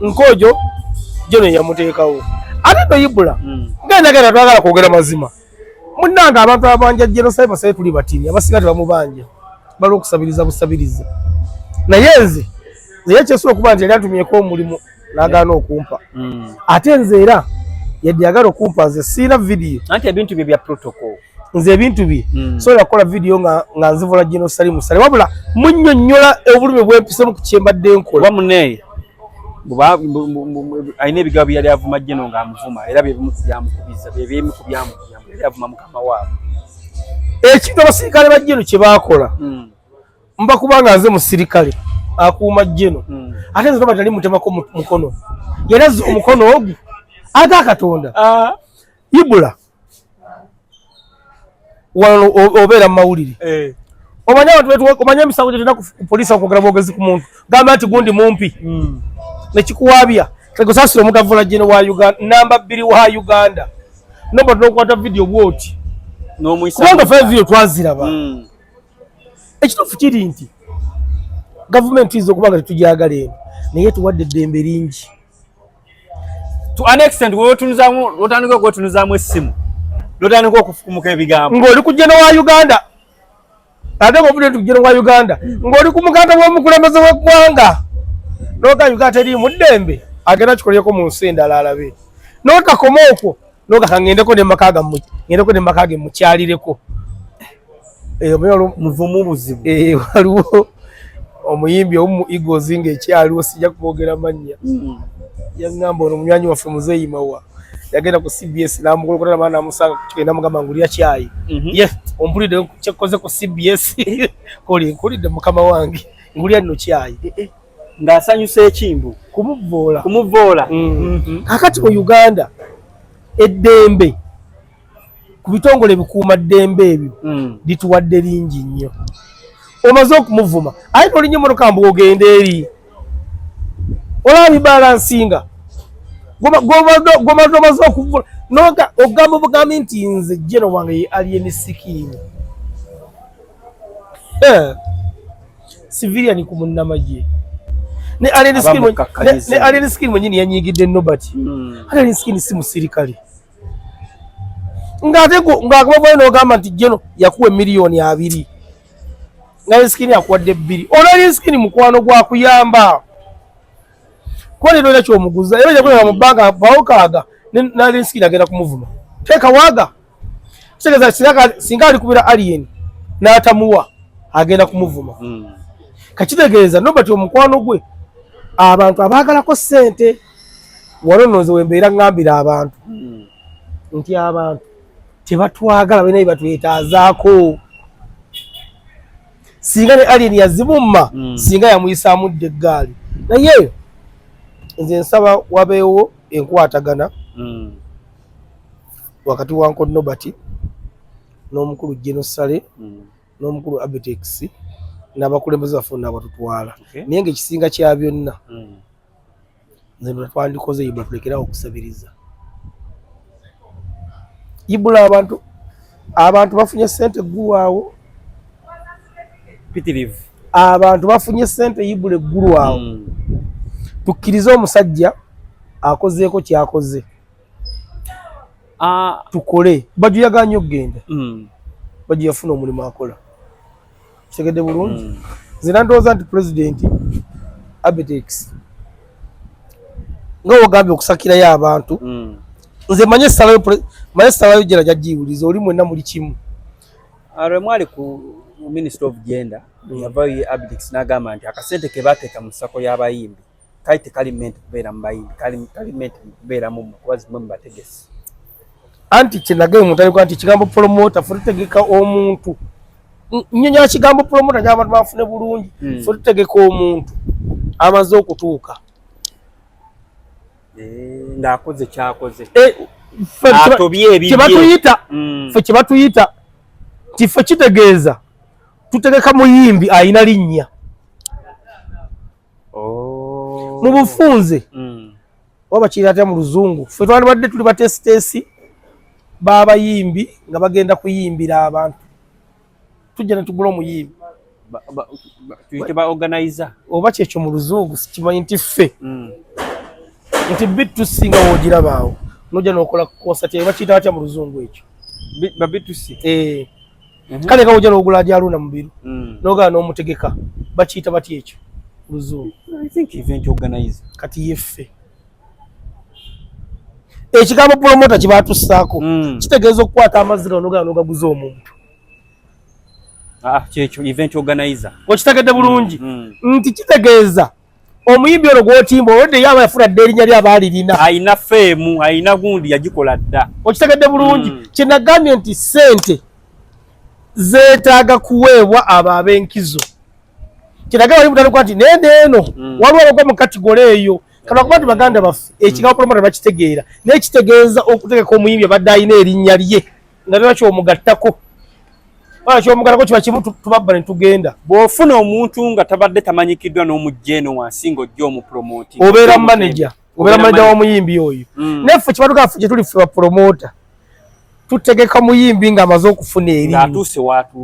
[SPEAKER 2] Nkoojo Jeno yamuteekawo ate toyibula ngenda twagala kwogera mazima munnanga abantu abanja Jeno sabasaye tuli batini abasinga tebamubanja bali okusabiriza busabiriza naye nze ekyesobola okuba nti yali antumyeko omulimu n'agaana okumpa ate nze era yadde yagala okumpa nze siina vidiyo
[SPEAKER 1] anti ebintu bye bya protocol
[SPEAKER 2] nze ebintu bye sobola kukola vidiyo nga nzivula Jeno sali musale wabula munnyonnyola obulumi bwempisemu ku kyembadde nkola
[SPEAKER 1] muneeye alina ebigambo byali avuma Jeno ng'amuvuma era byebimu ku byamukubiza byebimu ku byamukuyamba yali avuma mukama waabwe
[SPEAKER 2] ekintu abasirikale ba Jeno kye baakola mba kubanga nze musirikale akuuma Jeno ate nze Nobert ali mutemako mukono yalaze omukono ogwo ate akatonda ibula wano obeera mu mawulire omanye abantu omanye emisango gye tulina ku poliisi okwogera bwogezi ku muntu gamba nti gundi mumpi nekikuwaabya tegosaasira omuntu avula Jeno wa Uganda namba 2 wa Uganda Nobert n'okwata vidiyo bwoti kubanga fe vidiyo twaziraba ekituufu kiri nti gavumenti izo okubanga tetujagala eno naye tuwadde eddembe lingi
[SPEAKER 1] to an extent otandika okwetunuzaamu essimu lotandika okufukumuka ebigambo
[SPEAKER 2] ng'oli ku Jeno wa Uganda ate ng'ovudde nti ku Jeno wa Uganda ng'oli ku muganda w'omukulembeze w'eggwanga noga Uganda teri mu ddembe agenda kikolyeko mu nsi endala alabe n'otakoma okwo noga ngendeko ne maka ge mukyalireko
[SPEAKER 1] muvumu buzibu
[SPEAKER 2] waliwo omuyimbi omu Eagles ng'ekyaliwo sijja kumwogera mannya yaŋŋamba ono munywanyi waffe muzeeyi mawa yagenda ku CBS n'amugolokotera maana namusanga kigenda mugamba ngulya kyayi ye ompulidde kyekoze ku CBS koli nkulidde mukama wange ngulya nno kyayi
[SPEAKER 1] ng'asanyusa ekimbu kumuvoola
[SPEAKER 2] kakati mu Uganda eddembe ku bitongole bikuuma ddembe ebyo lituwadde lingi nnyo omaze okumuvuma aye tolinnya emmotoka mbu ogenda eri olaba bibalansinga gomaze omaze okuvula noga ogamba bugambi nti nze Jeno wange ye alien skin civilian ku munnamagye ne alien skin mwenyini yanyiigidde Nobert alien skin si musirikale ng'ate ng'akabavayo n'ogamba nti Jeno yakuwa miliyoni 2 nga skin yakuwadde 2 olali skin mukwano gwakuyamba kuba leero era kyomuguza era yakolera mu bbanga bawokaaga nali skin agenda kumuvuma teeka waaga kitegeeza singa alikubira alien n'atamuwa agenda kumuvuma kakitegeeza Nobert omukwano gwe abantu abaagalako ssente walonooze wembeera ngambira abantu nti abantu tebatwagala bena batwetaazaako singa ne alien yazibumma singa yamuyisaamu dde eggaali naye nze nsaba wabeewo enkwatagana wakati wa Uncle Nobert n'omukulu Jeno Sale n'omukulu Abetex n'abakulembeze baffe n'abatutwala naye ng'ekisinga kya byonna nze twandikoze Ibula tulekerawo okusabiriza. Ibula abantu bafunye ssente eggulu awo.
[SPEAKER 1] Pitirivu.
[SPEAKER 2] Abantu bafunye ssente Ibula eggulu awo. Tukkirize omusajja akozeeko kyakoze. Tukole. Baju yaganye okgenda. Baju yafuna omulimu akola. Kitegedde bulungi. Nze ndowooza nti Pulezidenti Abetex nga ogambye okusakirayo abantu. Nze manye salayo gyera gyagyiwuliza oli mwenna muli kimu.
[SPEAKER 1] Lwe mwali ku Minister of Gender yavayo Abetex n'agamba nti akasente ke baateeka mu ssako y'abayimbi kali tekali mente kubeera mu bayimbi kali mente kubeera mu kuba zimwe mu bategesi. Anti
[SPEAKER 2] kyenagaye omuntu aliko nti kigambo promota fe tutegeka omuntu nnyonnyola kigambo promota gy'abantu bafune bulungi fe tutegeka omuntu amaze okutuuka
[SPEAKER 1] ng'akoze kyakoze
[SPEAKER 2] kyebatuyita ti fe kitegeeza tutegeka muyimbi ayina linnya mu bufunze oba kiri ate mu luzungu fe twandibadde tuli batesitesi b'abayimbi nga bagenda kuyimbira abantu tujja ne tugula omuyimbi
[SPEAKER 1] tuyite ba organizer
[SPEAKER 2] oba kyekyo mu luzungu sikimanyi nti ffe nti bitusi nga woogirabaawo nojja n'okola konsati bakiyita batya mu luzungu ekyo
[SPEAKER 1] babitusi
[SPEAKER 2] kale nga wojja n'ogula ajaluna mu biro n'ogala n'omutegeka bakiyita batya ekyo mu luzungu kati yeffe ekigambo promota kyebatussaako kitegeeza okukwata amazzi gano n'ogala n'ogaguza omuntu
[SPEAKER 1] kyekyo event organizer
[SPEAKER 2] okitegedde bulungi nti kitegeeza omuyimbi ono gw'otimba olwedde yaba yafuna dde erinnya ly'abaalirina
[SPEAKER 1] ayina feemu ayina gundi yagikola dda
[SPEAKER 2] okitegedde bulungi kyenagambye nti ssente zeetaaga kuweebwa abo ab'enkizo kyenagambye wali mutandikwa nti nende eno waliwo abagwa mu katigole eyo kalwakuba nti baganda baffe ekigambo promota bakitegeera naye kitegeeza okutegeka omuyimbi abadde ayina erinnya lye nga tera kyomugattako kyomugalako kiba kimu tubabba ne tugenda.
[SPEAKER 1] Bw'ofuna omuntu nga tabadde tamanyikiddwa n'omujja eno wansi ng'ojja omupromoti
[SPEAKER 2] obeera manager w'omuyimbi oyo neffe kibatugaa ffe gye tuli ffe bapromota tutegeka muyimbi ng'amaze okufuna erinnya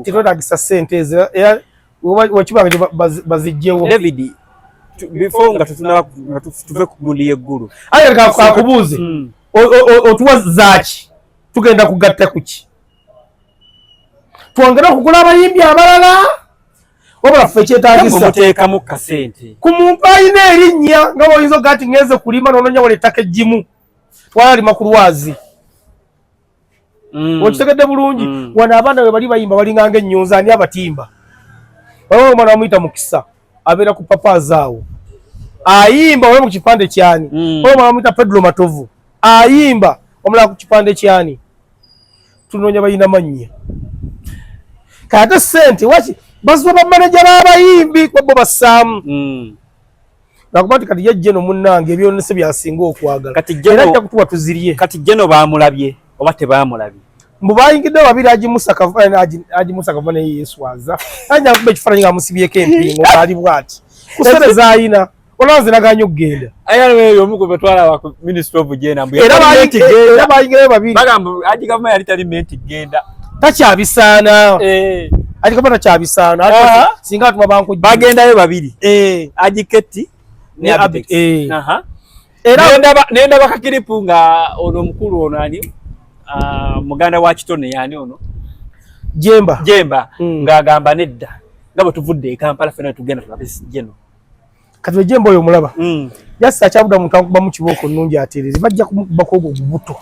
[SPEAKER 2] tetwetagisa ssente ezo era wekibanga bazigyewo.
[SPEAKER 1] David before nga tuve ku gundi y'eggulu
[SPEAKER 2] aye kakubuuze otuwa zaaki tugenda kugatta ku ki twongera okugula abayimbi abalala wabula ffe kyetaagisa
[SPEAKER 1] muteekamu kasente
[SPEAKER 2] ku muntu ayina erinnya nga bw'oyinza ogaa ti ngenze kulima n'ononya wala ettaka eggimu twalima ku lwazi okitegedde bulungi wano abaana bwe bali bayimba balinganga ennyunza ani abatimba waliwo omwana bamuyita Mukisa abeera ku papaazi awo ayimba wali mu kipande kyani waliwo omwana bamuyita Pedro Matovu ayimba omulala ku kipande kyani tunoonya balina mannya kate ssente waki baziwa bamaneja b'abayimbi kwebo bassaamu nakuba nti kati yajje no munnange ebyonese byasinga okwagala era ajja kutuwa tuzirye
[SPEAKER 1] kati jeno baamulabye oba tebaamulabye
[SPEAKER 2] mbu bayingidde babiri agimusa kava naye Yesu aza anja kuba ekifaananyi ng'amusibyeko empingo ng'ali bw'ati kusere zaayina olwazi naganya okugenda
[SPEAKER 1] ayalweyo omu ku betwalaba ku Ministry of Gender
[SPEAKER 2] era bayingirayo babiri
[SPEAKER 1] bagamba aji gavuma yali tali menti genda
[SPEAKER 2] takyabisaana aji gavuma takyabisaana singa atuma banku
[SPEAKER 1] bagendayo babiri aji Keti
[SPEAKER 2] ne Abetex
[SPEAKER 1] era nenda bakakiripu nga ono omukulu ono ani muganda wa kitone yani ono Jemba ng'agamba nedda nga bwe tuvudde e Kampala fena tugenda tulabe jeno
[SPEAKER 2] kati Jemba oyo omulaba yassa akyabuda muntu akuba mu kibooko nnungi atereeze bajja kumubako ogwo obubuto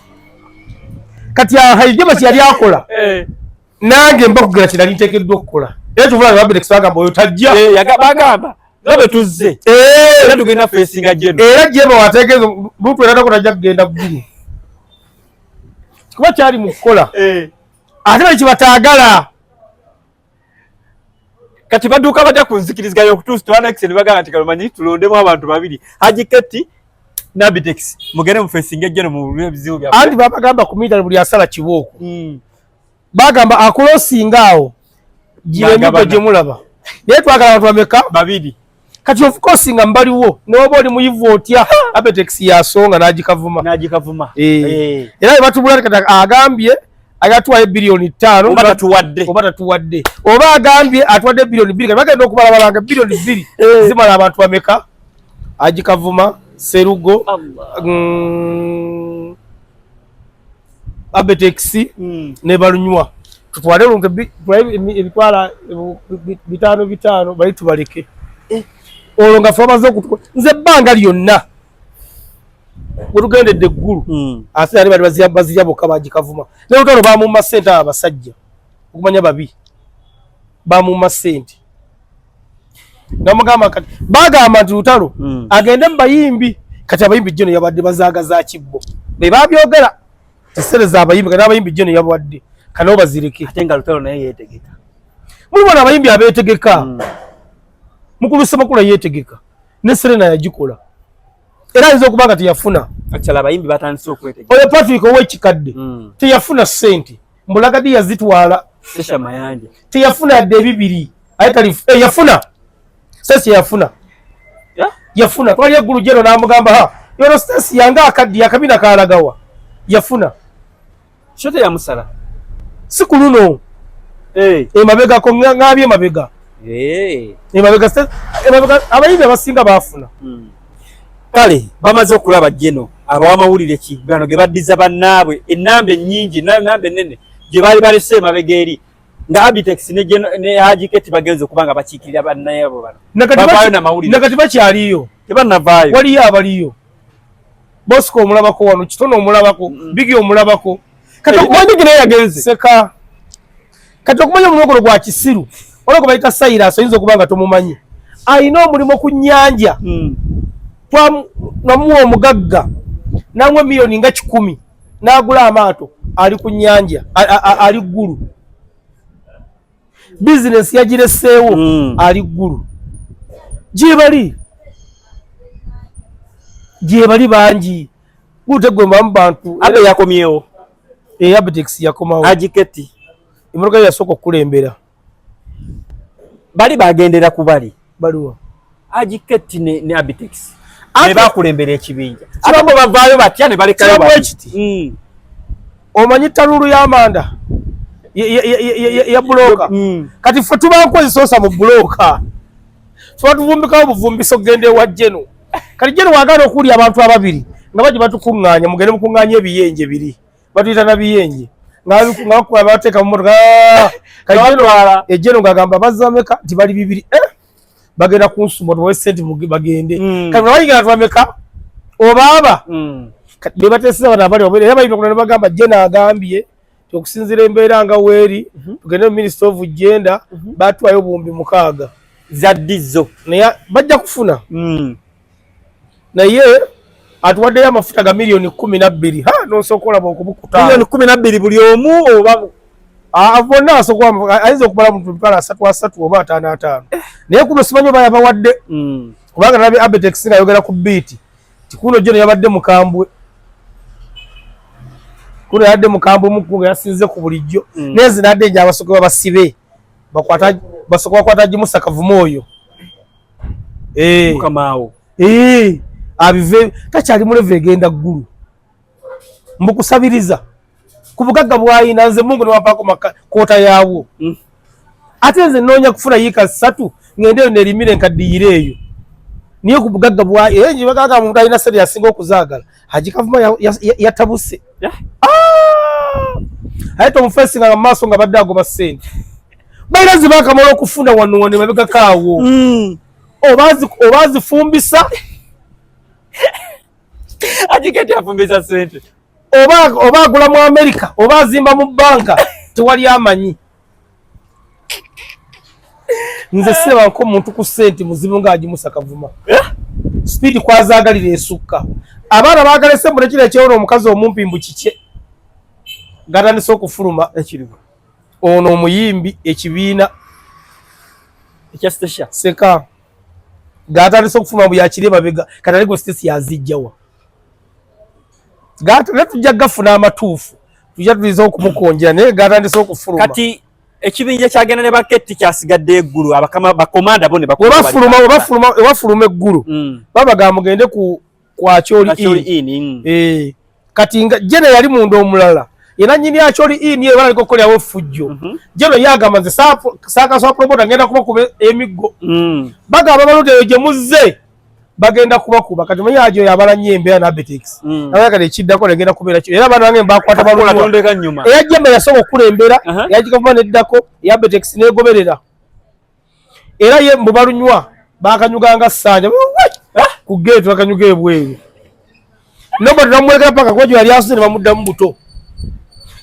[SPEAKER 2] kati Jemba kyeyali akola nange mba kugera kinali nteekeddwa okukola era tuvula Abetex bagamba oyo tajja
[SPEAKER 1] bagamba nga bwe tuzze era tugenda feesinga jeno
[SPEAKER 2] era Jemba wategeeza muntu era tako tajja kugenda ggulu kuba kyali mu kukola ate bali kibataagala
[SPEAKER 1] kati baduuka bajja kunzikiriziganya okutuusa twanakise ne bagamba nti kalomanyi tulondemu abantu babiri Haji Keti ne Abetex mugende mufeesinga ejjeno mu ebizibu byabwe
[SPEAKER 2] anti babagamba ku miita buli asala kibooko bagamba akuloosinga awo gira emigo gye mulaba naye twagala abantu bameka
[SPEAKER 1] babiri
[SPEAKER 2] kati of course nga mbaliwo noba oli muyivu otya Abetex yasonga n'agikavuma era batubula kati agambye agatwaye bilioni 5 oba tatuwadde oba agambye atwadde bilioni 2 bagenda okubala balanga bilioni 2 zimala abantu bameka agikavuma Serugo Abetex ne balunywa tutwale lunge ebitwala 5 bali tubaleke olonga famaze okutukola nze banga lyonna bwetugendedde eggulu ate ali bali bazirya bokka bagikavuma naye olutalo bamumma ssente abasajja okumanya babi bamumma ssente namugamba kati bagamba nti lutalo agende mu bayimbi kati abayimbi jjono yabadde bazaaga za kibbo be babyogera tisereza abayimbi kati abayimbi jjono yabadde kanoo bazireke
[SPEAKER 1] ate nga lutalo naye yeetegeka
[SPEAKER 2] mulibona abayimbi abeetegeka mukubisa makula yeetegeka ne Serena yagikola era ayinza okuba nga teyafuna
[SPEAKER 1] akyala abayimbi batandise okwetegeka
[SPEAKER 2] oyo Patrick ow'ekikadde teyafuna ssente mbulagadi yazitwala
[SPEAKER 1] Sesha Mayanja
[SPEAKER 2] teyafuna yadde ebibiri yafuna sesi yafuna twali eggulu jeno n'amugamba yono sesi yanga akaddi akabina kalagawa yafuna
[SPEAKER 1] shote ya musala
[SPEAKER 2] si ku luno emabega ko ngabye emabega emabega abayimbi abasinga baafuna
[SPEAKER 1] kale bamaze okulaba jeno abawamawulire kiggano ge baddiza bannaabwe ennamba ennyingi n'ennamba ennene gye baali balese emabega eri nga Abetex ne Haji Keti bagenze okuba nga bakiikirira bannayabo bano
[SPEAKER 2] nakati bakyaliyo
[SPEAKER 1] tebannavaayo
[SPEAKER 2] waliyo abaliyo Bosco omulabako wano Kitono omulabako Bigi omulabako
[SPEAKER 1] kati okumanya naye yagenze
[SPEAKER 2] seka kati okumanya omulogono gwa kisiru olwo bayita Cyrus oyinza okuba nga tomumanyi ayina omulimu ku nnyanja namuwa omugagga namwe miliyoni nga 10 n'agula amaato ali ku nnyanja ali ggulu bizinesi yagireseewo ali ggulu gye bali bangi gutegwemba mu bantu
[SPEAKER 1] abe yakomyewo
[SPEAKER 2] Abetex yakomawo
[SPEAKER 1] Haji Keti
[SPEAKER 2] emmotoka yasooka okulembera
[SPEAKER 1] bali bagendera ku
[SPEAKER 2] baliwa
[SPEAKER 1] Haji Keti ne Abetex ne bakulembera ekibinja abo bavaayo batya ne balekayo
[SPEAKER 2] bakiti omanyi talulu y'amanda ya buloka kati ffe tuba nkozesa mu buloka tuba tuvumbikawo buvumbiso kugenda ewa jeno kati jeno wagala okuwulya abantu ababiri nga bajja batukuŋŋaanya mugende mukuŋŋaanya ebiyenje biri batuyita na biyenje nga bateeka mu motoka ejeno ng'agamba bazzameka nti bali 2 bagenda kunsumba tubawe sente bagende kati nabayingana tubameka obaaba be bateeseza bano abali era bayina okulala bagamba jeno agambye okusinzira embeera nga weeri tugende mu Minister of Gender batwayo 6,000
[SPEAKER 1] za dizzo
[SPEAKER 2] naye bajja kufuna naye atuwaddeyo amafuta ga miliyoni 12 nosooka olaba okubukuta
[SPEAKER 1] miliyoni 12 buli omu oba
[SPEAKER 2] bonna asooka ayinza okubala mu 3 oba 5 naye kuno simanyi oba yabawadde kubanga nabye Abetex ngayogera ku biiti tikuno jeno yabadde mukambwe kuno yadde mukambwe mukunga yasinze ku bulijjo nezi nadde nje abasoke babasibe basoka bakwata jimusa kavumo oyo
[SPEAKER 1] mukamaawo
[SPEAKER 2] abive takyali muleve egenda ggulu mbukusabiriza ku bugagga bwayina nze mungu newampaako koota yaabwo ate nze noonya kufuna yiika 3 ngende eyo nerimire nkadiyire eyo niye ku bugagga bwaye bagaga muntu alina sente yasinga okuzaagala Haji Kavuma yatabuse ate omufeesinga nga mu maaso nga badde agoba ssente balina zibakamala okufuna wano mabega kaawo oba zifumbisa
[SPEAKER 1] Haji Keti afumbisa ssente
[SPEAKER 2] oba agula mu Amerika oba azimba mu banka tewali amanyi nze sebanko omuntu ku ssente muzibu nga Haji Kavuma speed kwazaagalira esukka abaana baagalese mulekire ekyewona omukazi omumpimbu kikye gatandise okufuluma
[SPEAKER 1] ekiriwo
[SPEAKER 2] ono omuyimbi ekibiina
[SPEAKER 1] ekya Sesha
[SPEAKER 2] seka gatandise okufuluma buyakire mabega kataligo Stacey yazijjawa gatandise tujja gafuna amatuufu tujja tuliza okumukonjera naye gatandise okufuluma
[SPEAKER 1] kati ekibinja kyagenda ne baketi kyasigadde eggulu abakama bakomanda bone
[SPEAKER 2] bafuluma eggulu babaga mugende ku Acholi in kati jene yali munda omulala era nyini Acholi in ye bali kokolya we fujjo jeno yagamba nze saka so promoter ngenda kuba ku emiggo baga abalote je muzze bagenda kuba kati manyi ajo yabala nyembe na Betex nawe kale kiddako ngenda kubera kyo era bana wange mbakwata balula
[SPEAKER 1] tondeka nyuma
[SPEAKER 2] eyajjembe yasobo kulembera yajikavuma neddako ya Betex negoberera era ye mbubalunywa bakanyuganga sanja ku gate bakanyuga ebweru nobo namweka paka kwa yali asene bamudda mu buto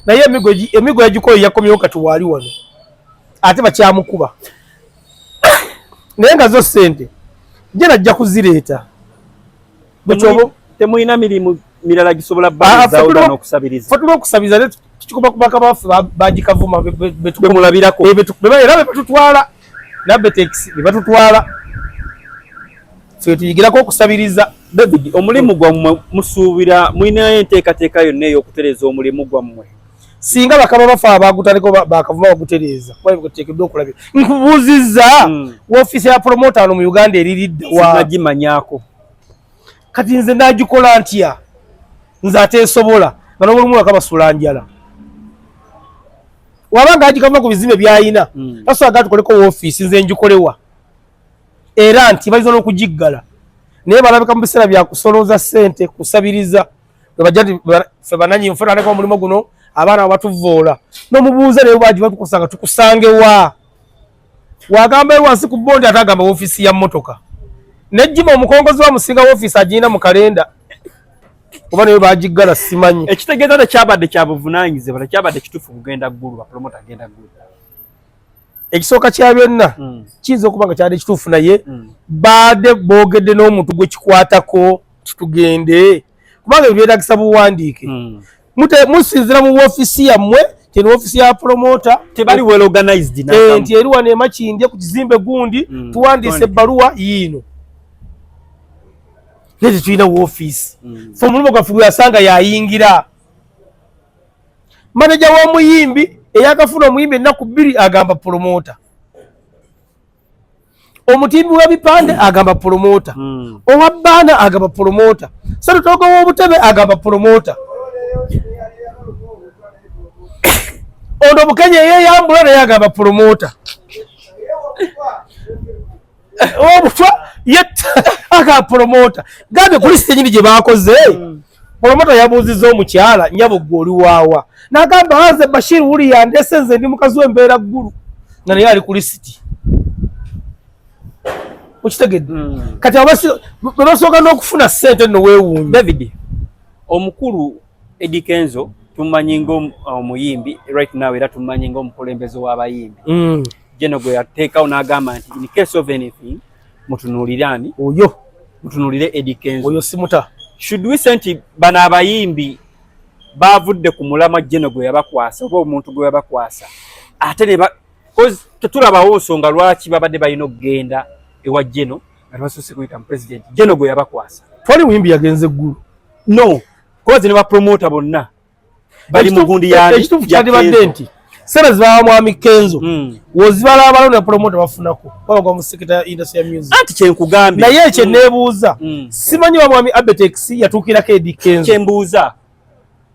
[SPEAKER 2] naye emigo yagikoye yakomyewo kati wali wano ate bakyamukuba naye nga zo sente je najja kuzireeta buchobo
[SPEAKER 1] temuyina mirimu mirala gisobola bazaoda n'okusabiriza
[SPEAKER 2] fatula okusabiriza tukikuba kubaka bafu bagikavuma
[SPEAKER 1] bemulabirako
[SPEAKER 2] era betutwala na Betex bebatutwala tuyigirako okusabiriza
[SPEAKER 1] David omulimu gwammwe musuubira mwina enteekateeka yonna ey'okutereeza omulimu gwammwe
[SPEAKER 2] singa bakaba bafa abagutaleko bakavuma bagutereeza kuteekeddwa okulabira nkubuuzizza woofiisi ya promoter ano mu Uganda eriridde
[SPEAKER 1] sinagimanyako
[SPEAKER 2] kati nze nagikola ntya nze ateesobola nga n'omulimu wakabasula njala wabanga agikavuma ku bizimbe byayina tasobola tukoleko woofiisi nze njikolewa era nti bayinza n'okugiggala naye balabika mu biseera bya kusolooza ssente kusabiriza ffe bananyi nfuna aleka omulimu guno abaana abatuvoola n'omubuuza naye bagi batukusanga tukusangewa wagamba wansi ku bondi ate agamba woofiisi ya mmotoka nejjima omukongozi wa musinga woofiisi agirina mu kalenda oba naye bagiggala simanyi
[SPEAKER 1] ekitegeeza tekyabadde kya buvunaanyizibwa tekyabadde kituufu kugenda ggulu bapromota agenda ggulu
[SPEAKER 2] ekisooka kya byonna kiyinza okuba nga kyali kituufu naye baade boogedde n'omuntu gwe kikwatako kitugende kubanga ebyetagisa buwandiike musinzira mu woofiisi yammwe teni woofiisi ya promota
[SPEAKER 1] tebali well organized
[SPEAKER 2] nti eri wano emakindye ku kizimbe gundi tuwandiise ebbaluwa yiino naye tetulina woofiisi fe omulimu gwaffe gwe yasanga yayingira maneja w'omuyimbi eyakafuna omuyimbi ennaku 2 agamba promota omutimbi w'ebipande agamba promota owa bbaana agamba promota salutogo w'obutebe agamba promota ono Bukenya yeyambula naye agamba promota obutwa agamba promota gambe kuli sitenyini gye baakoze promota yabuuzizza omukyala nyabo gwe oli waawa n'agamba nze Bashir wuli yandese nze ndi mukazi w'embeera ggulu nga naye ali ku lisiti okitegedde kati bwe basooka n'okufuna ssente nno weewuunye
[SPEAKER 1] David omukulu Eddie Kenzo tumanyi ng'omuyimbi right now era tumanyi ng'omukulembeze w'abayimbi jeno gwe yateekawo n'agamba nti in case of anything mutunuulirani
[SPEAKER 2] oyo
[SPEAKER 1] mutunuulire Eddie Kenzo
[SPEAKER 2] oyo simuta
[SPEAKER 1] should we send bana abayimbi bavudde ku mulama jeno gwe yabakwasa oba omuntu gwe yabakwasa ate ne cause tetulabawo nsonga lwaki babadde balina okugenda ewa jeno nga basoose kuyita mu president jeno gwe yabakwasa
[SPEAKER 2] twali muyimbi yagenze eggulu
[SPEAKER 1] no cause ne bapromota bonna bali mu gundi yani
[SPEAKER 2] ekituufu kyandibadde nti sera zibawa mwami Kenzo wozibala abalonda na promota bafunako wabagwa mu secretary ya industry ya music
[SPEAKER 1] anti kyenkugambye
[SPEAKER 2] naye ekyo neebuuza simanyi wa mwami Abetex yatuukirako Eddie Kenzo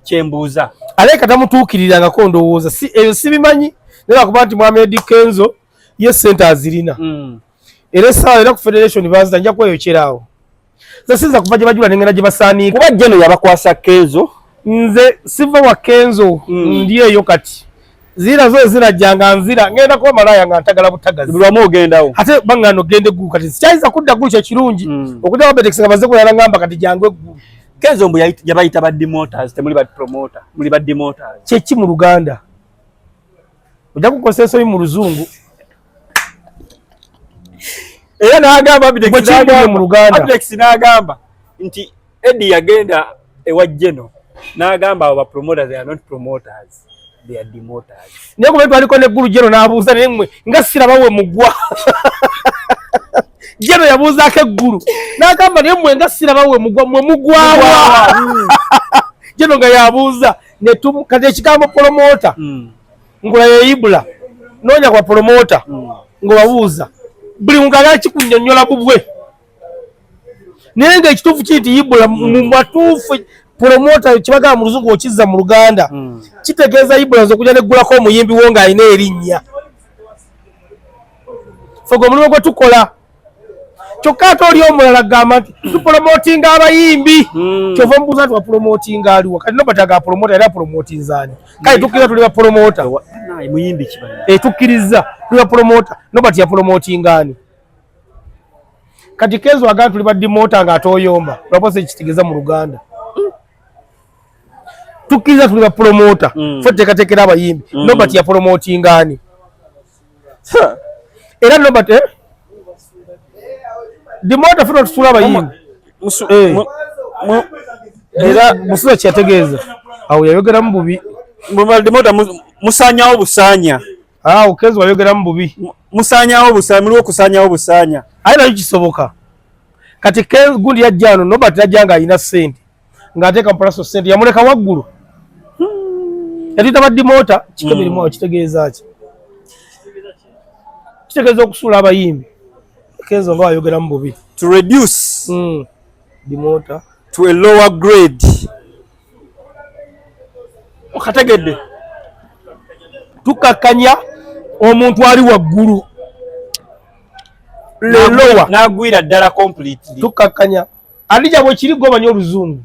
[SPEAKER 1] kyembuuza
[SPEAKER 2] aleka tamutuukirirangako ndowooza ebyo sibimanyi naye bakuba nti mwami Eddie Kenzo ye ssente azirina era essaawa era ku federation bazita nja kweyokyeraawo nze sinza kuva gye bajula nengenda gye basaaniika
[SPEAKER 1] kuba jeno yabakwasa Kenzo
[SPEAKER 2] nze siva wa Kenzo ndi eyo kati zira zo zinajjanga nzira ngenda kuba malaya nga ntagala butagazi
[SPEAKER 1] buli wamu ogendawo
[SPEAKER 2] ate bangano gende ggulu kati sikyayiza kudda ggulu kyekirungi okudda wa Betex nga baze kulala ngamba kati jangu eggulu
[SPEAKER 1] Kenzo mbu yabayita ba demoters temuli ba promoter muli ba demoters
[SPEAKER 2] kyeki mu Luganda ojja kukozesa ensobi mu Luzungu
[SPEAKER 1] era n'agamba Abetex n'agamba nti Eddie yagenda ewa jeno n'agamba abo ba promoters they are not promoters they are demoters
[SPEAKER 2] naye kuba twaliko n'eggulu jeno n'abuuza naye mmwe nga sirabawe mugwa jeno yabuuzaako eggulu n'agamba naye mmwe nga sirabawe mugwa mmwe mugwawa jeno nga yabuuza kati ekigambo promota ngula ye Ibula nonya kwa promoter ngo babuuza buli ngala kikunnyonnyola bubwe naye nga ekituufu kiti Ibula mu matuufu promoter kibaga mu luzungu okizza mu Luganda kitegeeza Ibula nzo kujja neggulako omuyimbi wo ng'alina erinnya fogo mulimu gwe tukola kyokka ate oli omulala gamba nti tupromotinga abayimbi kyova mubuuza nti wapromotinga aliwa kati Nobert agapromota era apromotinzaani kale tukkiriza tuli bapromota
[SPEAKER 1] muyimbi kibala
[SPEAKER 2] tukkiriza tuli bapromota Nobert yapromotingaani kati Kenzo agamba tuli badimota nga atoyomba lwaposa ekitegeeza mu Luganda tukkiriza tuli bapromota ffe teekateekera abayimbi Nobert yapromotingaani era Nobert dimota funa tusula abayimbi era musuza kyategeeza awo yayogeramu bubi
[SPEAKER 1] dimota musanyawo busanya
[SPEAKER 2] Kenzo wayogeramu bubi
[SPEAKER 1] musanyawo busanya muliwo okusanyawo busanya
[SPEAKER 2] aye nayo kisoboka kati Kenzo gundi yajja ano Nobert yajja nga alina ssente ng'ateeka mpalaso ssente yamuleka waggulu yatuyita badimota kikemirimu awo kitegeeza ki kitegeeza okusuula abayimbi Kenzo nga wayogeramu bubi
[SPEAKER 1] to reduce
[SPEAKER 2] dimota
[SPEAKER 1] to a lower grade okategedde
[SPEAKER 2] tukakkanya omuntu ali waggulu lelowa
[SPEAKER 1] n'agwira ddala completely
[SPEAKER 2] tukakkanya alija bwe kiri gobanya oluzungu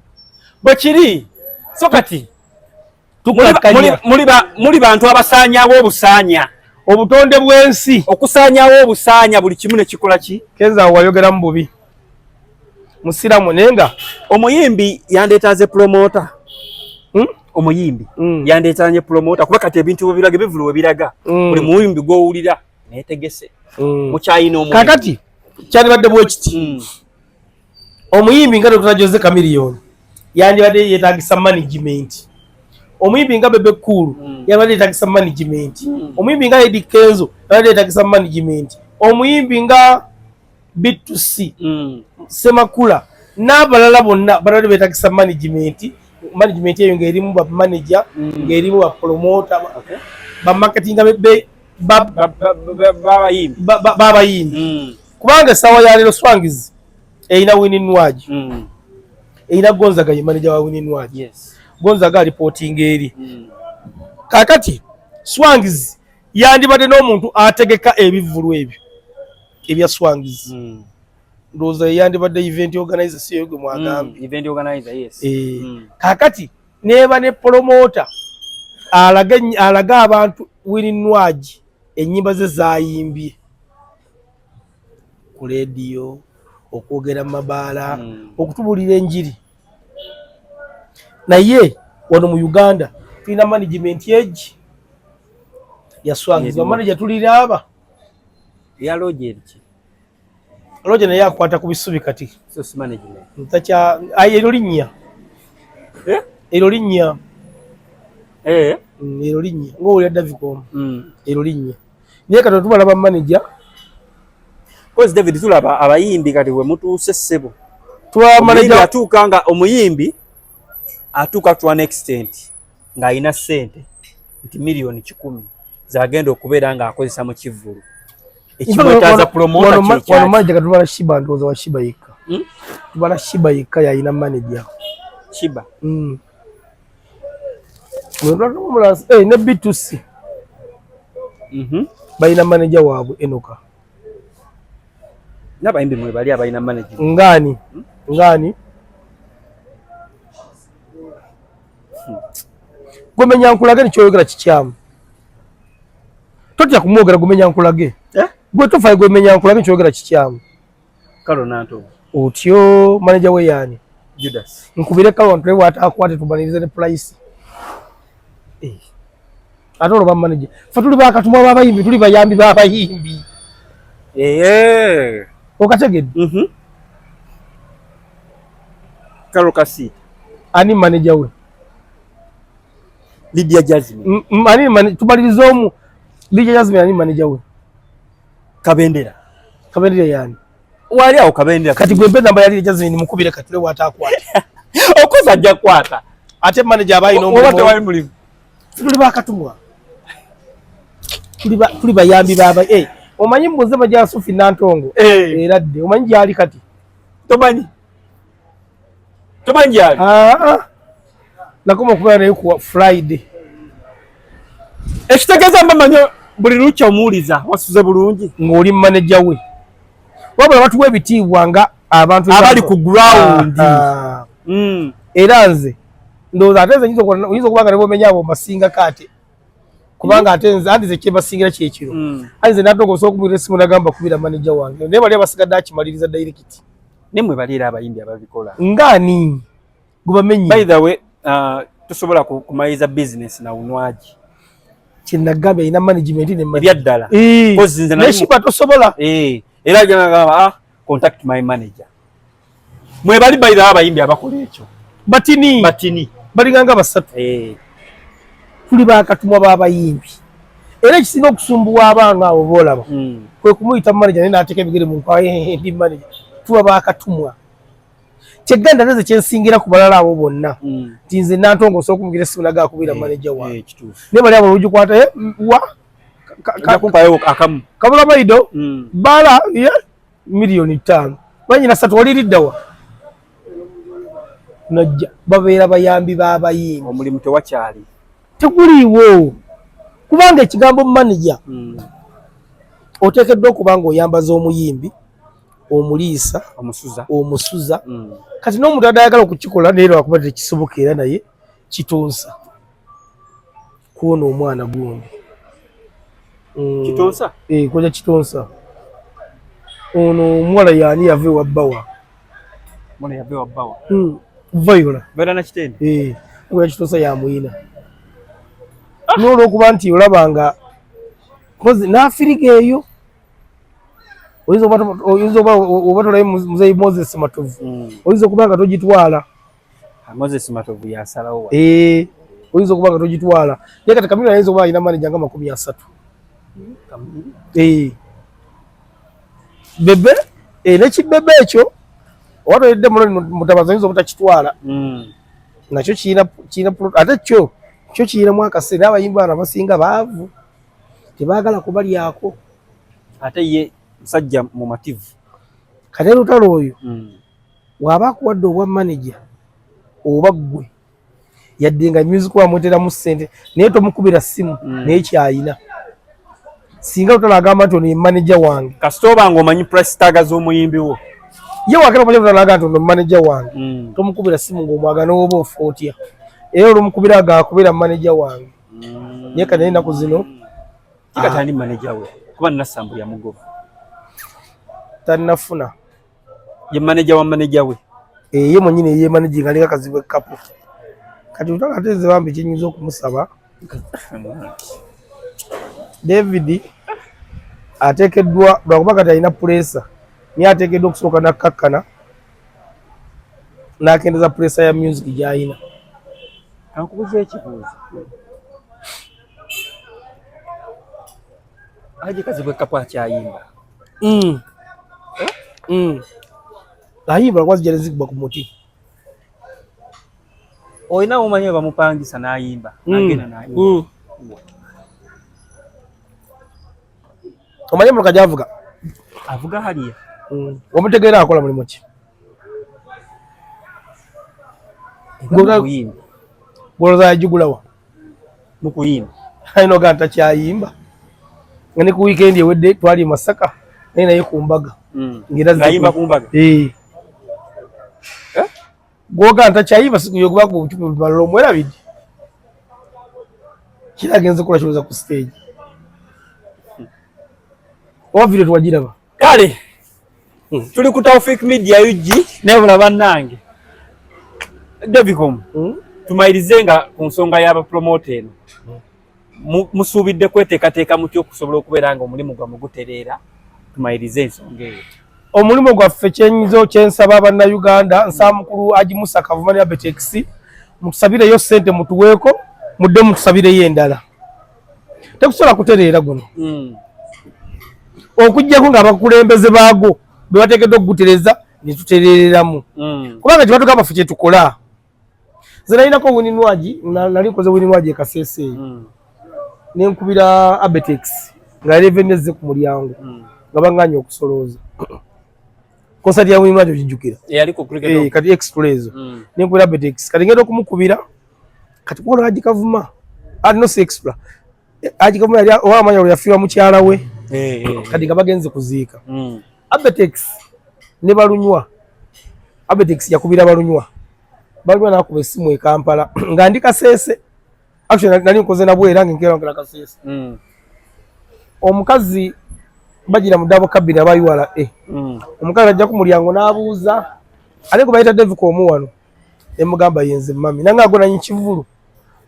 [SPEAKER 1] bwe kiri so kati
[SPEAKER 2] tukakkanya
[SPEAKER 1] muli bantu abasaanyaawo obusanya
[SPEAKER 2] obutonde bw'ensi
[SPEAKER 1] okusaanyaawo obusanya buli kimu ne kikola ki
[SPEAKER 2] Kenzo wayogeramu bubi musiramu nenga
[SPEAKER 1] omuyimbi yandeetaze promota omuyimbi yandeetanye promota kuba kati ebintu bibirage bivulu webiraga buli muyimbi gw'owulira neetegese mukyayina omuyimbi
[SPEAKER 2] kakati kyandibadde bwe kiti omuyimbi nga Dr. Jose Chameleone yandibadde yeetagisa management omuyimbi nga Bebe Cool yabadde yeetagisa management omuyimbi nga Eddie Kenzo yabadde yeetagisa management omuyimbi nga B2C Semakula n'abalala bonna balala beetagisa management eyo ng'erimu ba manager ng'erimu ba promoter ba marketing b'abayimbi kubanga essaawa ya leero Swangiz eyina Winnie Nwagi eyina Gonzaga ye manager wa Winnie Nwagi Gonzaga reporting eri kakati Swangiz yandibadde n'omuntu ategeka ebivulu ebyo ebya Swangiz ndowooza yandibadde event organizer si yegwe mwagambye
[SPEAKER 1] event organizer yes
[SPEAKER 2] kakati neeba ne promoter alaga abantu Winnie Nwagi ennyimba ze zayimbye ku leediyo okwogera mu mabaala okutubulira enjiri naye wano mu Uganda tulina management egi ya Swangiz bamanager tuliraaba
[SPEAKER 1] ya Roger
[SPEAKER 2] naye akwata ku bisubi kati
[SPEAKER 1] so si management
[SPEAKER 2] ntakya ero linnya ero linnya ero linnya ng'owulira Davicom ero linnya naye kati tubalaba manager
[SPEAKER 1] kozi David tulaba abayimbi kati we mutuuse ssebo
[SPEAKER 2] tulaba manager
[SPEAKER 1] atuuka nga omuyimbi atuuka to an extent ng'alina ssente nti miliyoni 10 zagenda okubeera ng'akozesa mu kivvulu ekimwetaaza promota
[SPEAKER 2] wano manager katubala Shiba ndowooza wa Shiba yekka tubala Shiba yekka yalina manager
[SPEAKER 1] Shiba
[SPEAKER 2] ne B2C balina manager waabwe Enoka
[SPEAKER 1] n'abayimbi mwe bali abalina manager
[SPEAKER 2] ngani gwemenya nkulage nikyoyogera kikyamu totya kumwogera gumenya nkulage gwe tofaye gwemenya nkulage nikyoyogera kikyamu
[SPEAKER 1] kalo nanto
[SPEAKER 2] otyo manager we yani
[SPEAKER 1] Judas
[SPEAKER 2] nkubire kalo ntwe watakwate tubanirize ne price atolo ba manager fatuli bakatumwa babayimbi tuli bayambi babayimbi okategedde
[SPEAKER 1] kalo kasi
[SPEAKER 2] ani manager we
[SPEAKER 1] Lydia Jasmine
[SPEAKER 2] ani tubalirize omu Lydia Jasmine ani manager we
[SPEAKER 1] Kabendera
[SPEAKER 2] yani
[SPEAKER 1] wali awo Kabendera
[SPEAKER 2] kati gwe mpe namba ya Lydia Jasmine mukubire kati le watakwate
[SPEAKER 1] okoza ajja kwata
[SPEAKER 2] ate manager abayi no
[SPEAKER 1] oba tewali mulimu
[SPEAKER 2] tuli bakatumwa tuli bayambi baba omanyi mbuze baja Sufi Nantongo era dde omanyi gyali kati
[SPEAKER 1] tomanyi gyali
[SPEAKER 2] nakoma okubeera naye ku Friday
[SPEAKER 1] ekitegeeza mbamanyi buli lukya omuwuliza wasuze bulungi
[SPEAKER 2] ng'oli manager we wabula batuwa ebitiibwa nga abantu
[SPEAKER 1] abali ku ground
[SPEAKER 2] era nze ndowooza ate nze oyinza okuba nga ne bomenya abo masinga kate kubanga ate nze andi ze kyebasingira kyekiro ate nze Nantongo osobola okumwira essimu nagamba kubira manager wange naye bali abasigadde akimaliriza direct
[SPEAKER 1] nemwe baliira abayimbi ababikola
[SPEAKER 2] ngaani gubamenyi
[SPEAKER 1] by the way tusobola kumaliriza business na unwaji
[SPEAKER 2] kyenagambye alina management
[SPEAKER 1] ebyaddala
[SPEAKER 2] neshiba tosobola
[SPEAKER 1] era gamba contact my manager mwe bali by the way abayimbi abakola ekyo batini balinganga basatu tuli bakatumwa b'abayimbi era ekisinga okusumbuwa abaana abo boolaba kwe kumuyita manager naye n'ateeka ebigere mu nkwaye ndi manager tuba bakatumwa kyeganda neze kyensingira ku balala abo bonna nti nze Nantongo osobola okumugira essimu naga akubira manager wange naye bali abo olugikwata akamu
[SPEAKER 2] kabula maido bala miliyoni 5 banyina 3 waliriddawa najja babeera bayambi b'abayimbi
[SPEAKER 1] omulimu tewakyali
[SPEAKER 2] teguliiwo kubanga ekigambo manager oteekeddwa okuba nga oyambaza omuyimbi omuliisa omusuza kati n'omuntu adayagala okukikola naye lwakuba tekisoboka era naye kitonsa kuona omwana gundi
[SPEAKER 1] kitonsa
[SPEAKER 2] koja kitonsa ono omuwala yaani yava ewabbawa Viola koja kitonsa yamuyina n'olwokuba nti olaba nga kozi n'afiriga eyo oyinza oba tolayo muzeeyi Moses Matovu oyinza okuba nga togitwala
[SPEAKER 1] Moses Matovu yasalawo
[SPEAKER 2] oyinza okuba nga togitwala naye kati Kamira ayinza okuba alina manager nga 30 bebe nekibebe ekyo oba toyedde Mutabazi oyinza obutakitwala nakyo kiina ate kyo kiinamu akaseera abayimbi bano abasinga baavu tebaagala kubalyako
[SPEAKER 1] ate ye musajja mumativu
[SPEAKER 2] kati lutalo oyo waba akuwadde obwa manager oba ggwe yadde nga music wamweteramu ssente naye tomukubira ssimu naye kyayina singa lutalo agamba nti ono ye manager wange
[SPEAKER 1] kasita oba nga omanyi price tag z'omuyimbi wo
[SPEAKER 2] ye wakera omanyi lutalo agamba nti ono manager wange tomukubira ssimu ng'omwagana oba ofa otya era olwomukubira agakubira manager wange naye kati naye ennaku zino
[SPEAKER 1] kikatani manager we kuba nasambulya mugoba
[SPEAKER 2] tanafuna
[SPEAKER 1] ye manager wa manager we
[SPEAKER 2] ye mwenyine ye manager ngalinga kazibu kapo kati utakateze bambi kinyizo okumusaba David atekeddwa lwakuba kati alina pressure niye atekeddwa okusooka nakkakkana n'akendeza pressure ya music gy'alina
[SPEAKER 1] kankubuza ekibuuzo aje kazibu kapo akyayimba
[SPEAKER 2] ayimba lwazi jale zikuba ku muti
[SPEAKER 1] oyina omanyi bamupangisa n'ayimba nagenda n'ayimba
[SPEAKER 2] omanyi muloka gy'avuga
[SPEAKER 1] avuga haliya
[SPEAKER 2] omutegeera akola mulimu ki goloza yagigulawa
[SPEAKER 1] mukuyimba
[SPEAKER 2] alina ogaa ntakyayimba nga ne ku weekend ewedde twali Masaka naye ku mbaga
[SPEAKER 1] ngayimba ku mbaga
[SPEAKER 2] gwoga ntakyayimba sikuyogoba ku bucupa bumalala omwerabidde kiragenze kola kiroza ku stage oba video twagiraba
[SPEAKER 1] kale tuli ku Tawfik Media UG nebula bannange Davicom tumayirize nga ku nsonga y'aba promoter eno musuubidde kweteekateeka mutya okusobola okubeera nga omulimu gwammwe gutereera tumayirize ensonga eyo
[SPEAKER 2] omulimu gwaffe kyensaba bannayuganda nsaamukulu Haji Musa Kavumani Abetex mutusabireyo ssente mutuweeko mudde mutusabireyo endala tekusobola kutereera guno okujjako ng'abakulembeze baago be bateekeddwa okugutereza ne tutereereramu kubanga kye batugamba ffe kye tukola nze nalinako wininwaji nali nkoze wininwaji e Kasese eyo nenkubira Abetex nga reveneze ku mulyango nga banganya okusolooza konsati ya Wimwajo kijukira
[SPEAKER 1] yaliko cricket
[SPEAKER 2] kati express nenkubira Abetex kati ngenda okumukubira kati bolo ajikavuma no extra ajikavuma yali owamanya yafiwa mukyala we kati gabagenze kuziika Abetex ne balunywa Abetex yakubira balunywa nakuba essimu e Kampala nga ndi Kasese actually nali nkoze nabwe era ngera ngera Kasese omukazi bagira mudabo kabira bayiwala omukazi ajja ku mulyango n'abuuza aleko bayita David Komuwano emugamba yenze mami nanga agona nyikivulu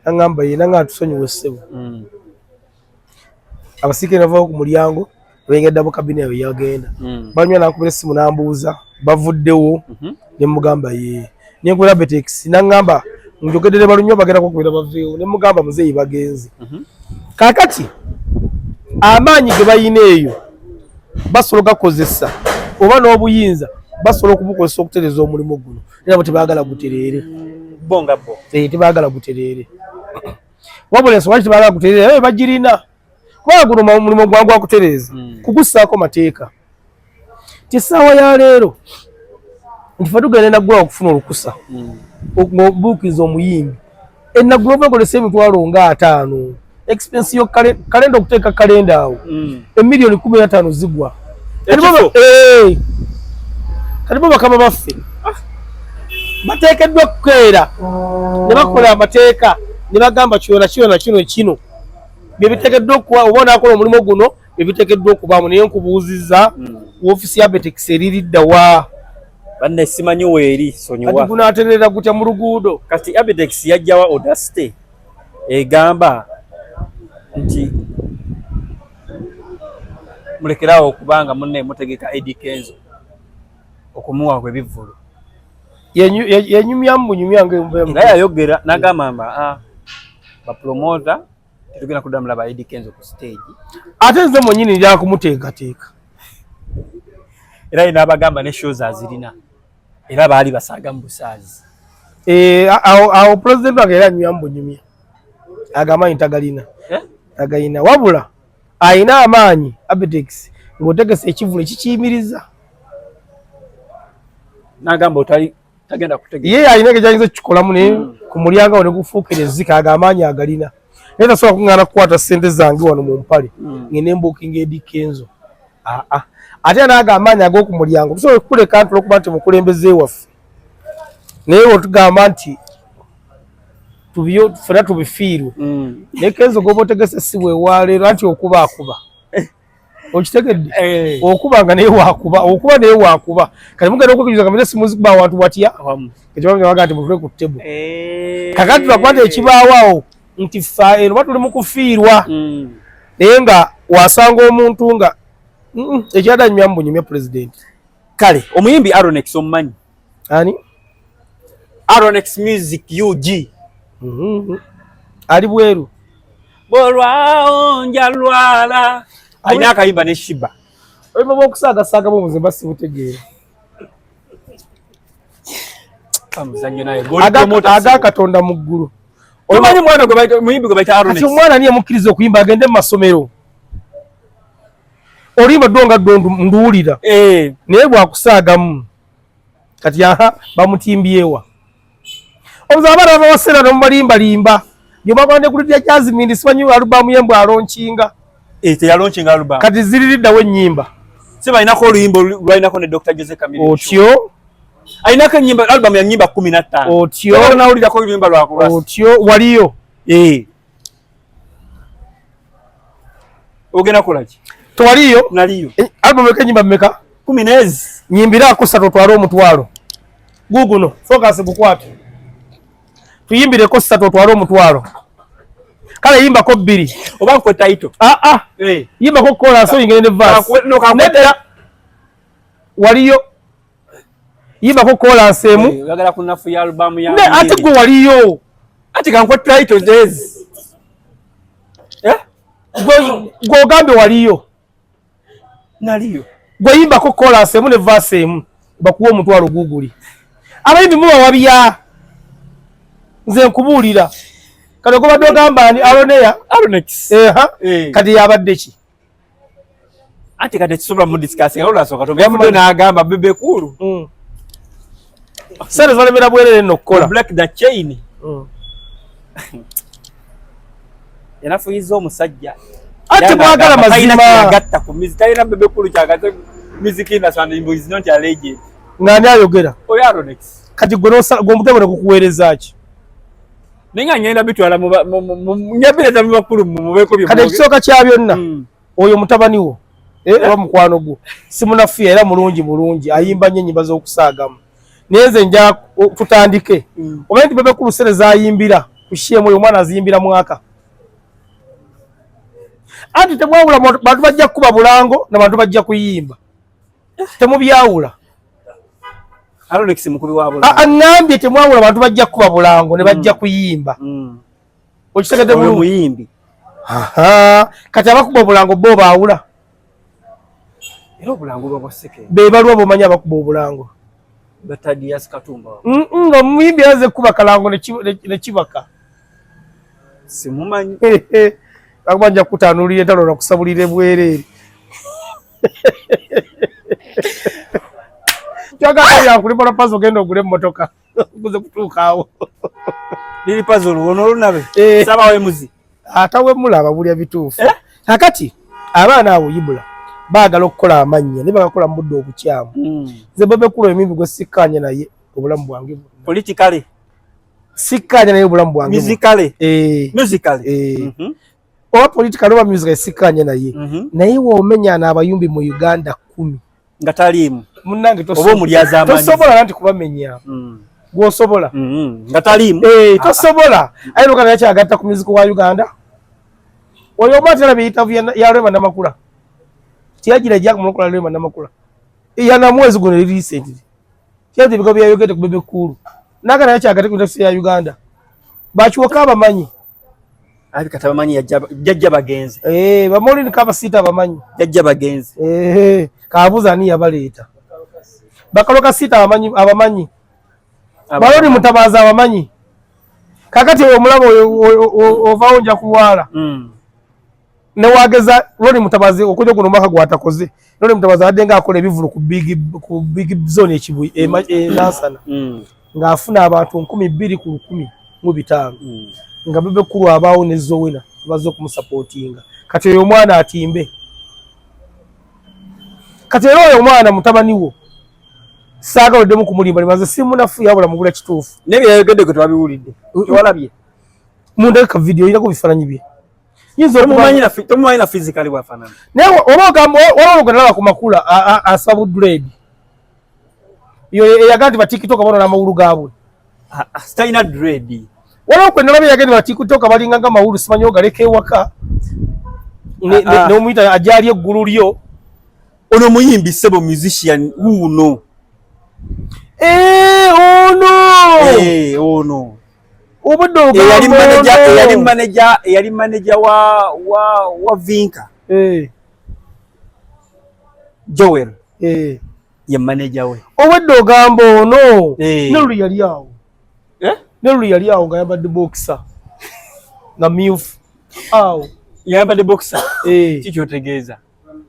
[SPEAKER 2] nangamba ye nanga atusonyiwe ssebo abasike nava ku mulyango benga dabo kabina yawe yagenda banywa nakubira essimu n'ambuuza bavuddewo nemugamba ye nyenkula Abetex nangamba njogedere balunywa bagera ko kubira baveewo nemugamba muzeyi bagenzi kakati amaanyi ge bayina eyo basobola gakozesa oba n'obuyinza basobola okubukozesa okutereza omulimu guno era bo tebaagala gutereere
[SPEAKER 1] bonga bo
[SPEAKER 2] tebaagala gutereere wabula ensonga tebaagala gutereere bagirina kubanga guno omulimu gwangu akutereeza kugussaako mateeka tisaawa ya leero nti fe tugenda naggula okufuna olukusa okubuukiza omuyimbi enaggula obagolesa emitwalo nga 5 expense yo kalenda okuteeka kalenda awo emiliyoni 15 zigwa kati bo bakama baffe bateekeddwa kukeera ne bakola amateeka ne bagamba kino byebiteekeddwa okuba oba onaakola omulimu guno byebiteekeddwa okubaamu naye nkubuuzizza woofiisi ya Abetex eririddawa
[SPEAKER 1] banne simanyi weeri sonyiwa
[SPEAKER 2] kati gunaaterera gutya mu luguudo
[SPEAKER 1] kati Abetex yajjawa Audacity egamba nti mulekerawo okubanga munne mutegeka Eddie Kenzo okumuwa kwe bivulu yenyumyamu bunyumyange nga yayogera n'agamba ba promoter tetugenda kudamula ba Eddie Kenzo ku stage
[SPEAKER 2] ate nze mwennyini njala kumuteekateeka
[SPEAKER 1] era ina abagamba ne shows azirina era baali basaaga mu busaazi
[SPEAKER 2] awo president wange era anyumyamu bunyumya agamba ntagalina agalina wabula ayina amaanyi Abetex ng'otegesa ekivulu ekikiyimiriza
[SPEAKER 1] n'agamba otali tagenda kutegeka
[SPEAKER 2] ye ayina ekijanyinza kikolamu ne ku mulyango awo ne gufuukira ezzika amaanyi agalina naye tasobola kuŋŋaana kukwata ssente zange wano mu mpale ngende mbuukinga Eddie Kenzo ate naaga amaanyi ag'oku mulyango tusobola okukuleka nti olwokuba nti mukulembeze waffe naye wetugamba nti fena tubifiirwe naye Kenzo goba otegese si bwe waleero anti okuba akuba okitegedde okubanga naye wakuba okuba naye wakuba kati mugenda okwekijuza kamene simu zikuba awantu watya ekibaaga nti mutule ku ttebo kakati tulakwata ekibaawawo nti ffe eno batuli mu kufiirwa naye nga wasanga omuntu nga ekyadanyumyamu bunyumya pulezidenti
[SPEAKER 1] kale omuyimbi Aronex omumanyi
[SPEAKER 2] ani
[SPEAKER 1] Aronex Music UG
[SPEAKER 2] ali bweru
[SPEAKER 1] bolwawo njalwala alina akayimba ne Shiba
[SPEAKER 2] oyimba bwokusaagasaaga bomuze basibutegeera aga Katonda mu ggulu
[SPEAKER 1] omanyi mwana muyimbi gwe bayita Aronex
[SPEAKER 2] ati omwana niye mukkiriza okuyimba agende mu masomero olimba ddonga nduwulira naye bwakusaagamu kati bamutimbyewa omuza abaana babawaseera nomubalimbalimba gyebagande kulidya Jazmine simanyi alubamu yembwe alonkinga
[SPEAKER 1] teyalonkinga alubamu
[SPEAKER 2] kati ziririddawo ennyimba
[SPEAKER 1] si balinako oluyimba lwalinako ne Dr. Jose Camille
[SPEAKER 2] otyo
[SPEAKER 1] alinako ennyimba alubamu ya nnyimba 15
[SPEAKER 2] otyo
[SPEAKER 1] nawulirako oluyimba lwakulasa
[SPEAKER 2] otyo waliyo
[SPEAKER 1] ogenda kulaki
[SPEAKER 2] tewaliyo
[SPEAKER 1] naliyo
[SPEAKER 2] alubamu eka ennyimba mmeka
[SPEAKER 1] 10
[SPEAKER 2] nyimbiraako 3 otwale omutwalo guguno focus gukwate tuyimbireko 3 otwale omutwalo kale yimbako 2
[SPEAKER 1] oba nkwe title
[SPEAKER 2] yimbako chorus oyingene ne verse nedda waliyo yimbako chorus emu
[SPEAKER 1] yagala kunafu ya album ya
[SPEAKER 2] ate gwe waliyo
[SPEAKER 1] ati kankwe title jazz
[SPEAKER 2] gwe ogambe waliyo
[SPEAKER 1] naliyo
[SPEAKER 2] gwe yimbako chorus emu ne verse emu bakuwa omutwalo guguli abayimbi muba wabya nze nkubuulira kati ko badogamba ni
[SPEAKER 1] Aronex
[SPEAKER 2] kati yabadde ki
[SPEAKER 1] ate kati kisobola mu discussing alo lasoka to yavude n'agamba Bebe Cool
[SPEAKER 2] sare zalemera bwerere nokkola
[SPEAKER 1] black the chain yanafuyiza omusajja
[SPEAKER 2] ate mwagala mazima
[SPEAKER 1] yagatta ku miziki talina Bebe Cool kyagatte miziki na sound is not a legend
[SPEAKER 2] ngani ayogera
[SPEAKER 1] oyo Aronex
[SPEAKER 2] kati gomutego nekukuweereza ki
[SPEAKER 1] ninga nyenda bitwala mu nyabire tamu bakulu mu beko byo
[SPEAKER 2] kati ekisooka kya byonna oyo mutabani wo oba mukwano gwo simunafuya era mulungi ayimba nnyo ennyimba z'okusaagamu naye nze nja tutandike oba nti Bebe Cool sere zayimbira ku shemu oyo omwana aziyimbira mwaka anti temwawula bantu bajja kukuba bulango nabantu bajja kuyimba temubyawula
[SPEAKER 1] Aronex mukubi wa bulango
[SPEAKER 2] aŋŋambye temwawula bantu bajja kukuba bulango ne bajja kuyimba okitegedde
[SPEAKER 1] muyimbi
[SPEAKER 2] kati abakuba obulango bo baawula
[SPEAKER 1] era obulango bwabwaseke
[SPEAKER 2] be balwa bomanyi abakuba obulango
[SPEAKER 1] Batadias Katumba
[SPEAKER 2] nga muyimbi yaze kuba kalango ne kibaka
[SPEAKER 1] simumanyi
[SPEAKER 2] akubanja kutaanulira entalo nakusabulira bwereere kyagala kulipala pazo ogenda ogule emmotoka okuze kutuukaawo
[SPEAKER 1] liri pazo luwono olunabe sabawe muzi
[SPEAKER 2] atawe mulaba bulya bituufu kakati abaana abo yibula baagala okukola amannya ne bagakola mu budde obukyamu nze Bebe Cool emimbi gwe sikkaanye naye obulamu bwange
[SPEAKER 1] politically
[SPEAKER 2] sikkaanye naye obulamu bwange
[SPEAKER 1] musically
[SPEAKER 2] oba politically oba musical sikkaanye naye naye woomenya n'abayumbi mu Uganda 10
[SPEAKER 1] nga taliimu
[SPEAKER 2] munnange
[SPEAKER 1] oba omulyaza amanyi
[SPEAKER 2] tosobola nanti kubamenya gwosobola
[SPEAKER 1] nga taliimu
[SPEAKER 2] tosobola aye lukana yakyagatta ku muziki wa Uganda oyo oba terabye interview ya Rema Namakula tiyagira jack mulokola Rema Namakula yana mwezi guno recently kyati biko byayogete ku Bebe Cool nagana yakyagatta ku industry ya Uganda bakiwoka abamanyi
[SPEAKER 1] ali katabamanyi yajja bagenze
[SPEAKER 2] bamoli ni kaba sita abamanyi
[SPEAKER 1] yajja bagenze
[SPEAKER 2] kabuza ni yabaleeta bakaloka sita abamanyi baloni mutabaza abamanyi kakati omulabo ovaawo nja kuwaala ne wageza loni mutabazi okuja kuno maka gwatakoze loni mutabazi adenga akola ebivulu ku big zone ekibuyi nasana ngafuna abantu 12 ku 15 nga Bebe Cool abaawo ne Zowena bazo kumusupportinga kati oyo mwana atimbe kati oyo mwana mutabani wo saaga odemu kumulimba limaze simunafu yabula mugula kituufu
[SPEAKER 1] nebye yagedde ko twabiwulidde twalabye
[SPEAKER 2] mundeka video ira ku bifaranyi bye yinzo
[SPEAKER 1] tumumanyi na physically wafanana
[SPEAKER 2] naye oba nalaba ku makula asabu dread yo yagandi ba TikTok abona n'amawulu gaabwe
[SPEAKER 1] stalina dread
[SPEAKER 2] wala ko nalaba yagandi ba TikTok balinga nga mawulu simanyi ogaleke waka ne omuyita ajali eggulu lyo
[SPEAKER 1] ono muyimbi sebo musician uno ono
[SPEAKER 2] obudo
[SPEAKER 1] yali manager wa Vinka Joel ye manager we
[SPEAKER 2] obudde ogamba ono nelu yali awo nelu yali awo nga yambadde boxer na milf awo
[SPEAKER 1] yambadde boxer kikyotegeeza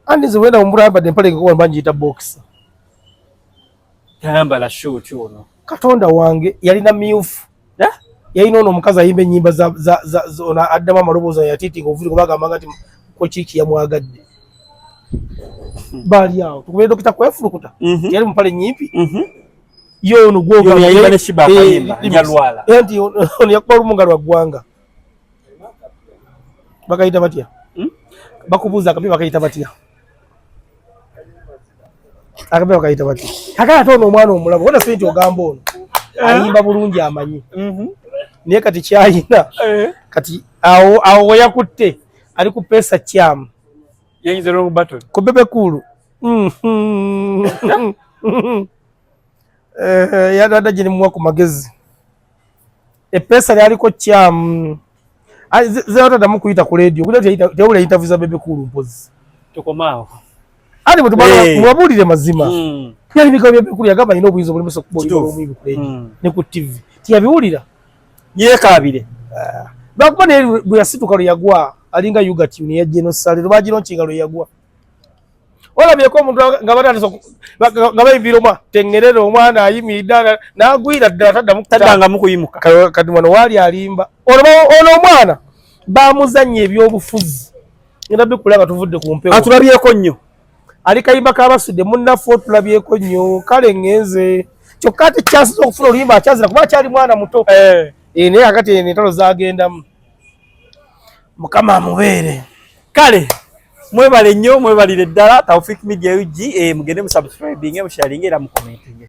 [SPEAKER 2] andi nze wenda omuntu ayambadde empale ngekuba mbanjiyita boxer
[SPEAKER 1] yayambala short ono
[SPEAKER 2] katonda wange yalina milf yalina ono omukazi ayimba ennyimba zona addamu amaloboozi yatiitinga ovuli kubagamba nti kokiiki yamwagadde baali awo tukubire dokita kwefulukuta yali mupale nyimpi yo ono gwoganti ono yakuba olumunga lwa ggwanga bakayita batya bakubuuza akapi bakayita batya akapi bakayita batya kakala ate ono omwana omulabu wona sente ogamba ono ayimba bulungi amanyi naye kati kyayina kati awo weyakutte ali ku pesa kyamu
[SPEAKER 1] yayinza long battle
[SPEAKER 2] ku Bebe Cool yadada jini mwa ku magezi epesa lyaliko kyamu zeotadda mu kuyita ku radio kuja tewula interview za Bebe Cool mpozi
[SPEAKER 1] tukomaawo
[SPEAKER 2] ali mwabuulire mazima yali bigambo bya Bebe Cool yagamba ina obuyinza obulemesa okubuulira omwimi ku radio ne ku TV tiyabiwulira
[SPEAKER 1] yeekaabire
[SPEAKER 2] bakuba ne bwe yasituka lwe yagwa alinga yugati ne yajeno sale lwagiro nchinga lwe yagwa olabye ko omuntu nga batandise nga bayibira omwa tengerero omwana ayimidda n'agwira ddala
[SPEAKER 1] tadanga mukuyimuka
[SPEAKER 2] kati wano wali alimba ono omwana bamuzanye ebyobufuzi era bikulaba tuvudde ku mpewo
[SPEAKER 1] atulabyeko nnyo
[SPEAKER 2] ali kayimba kabasudde munnaffe otulabyeko nnyo kale ngenze kyokka ate kyasiza okufuna oluyimba akyazira kuba akyali mwana muto naye akati entalo zagendamu mukama amubeere
[SPEAKER 1] kale mwebale nnyo mwebalire ddala Tawfik Media UG mugende mu subscribing mu sharing era mu commenting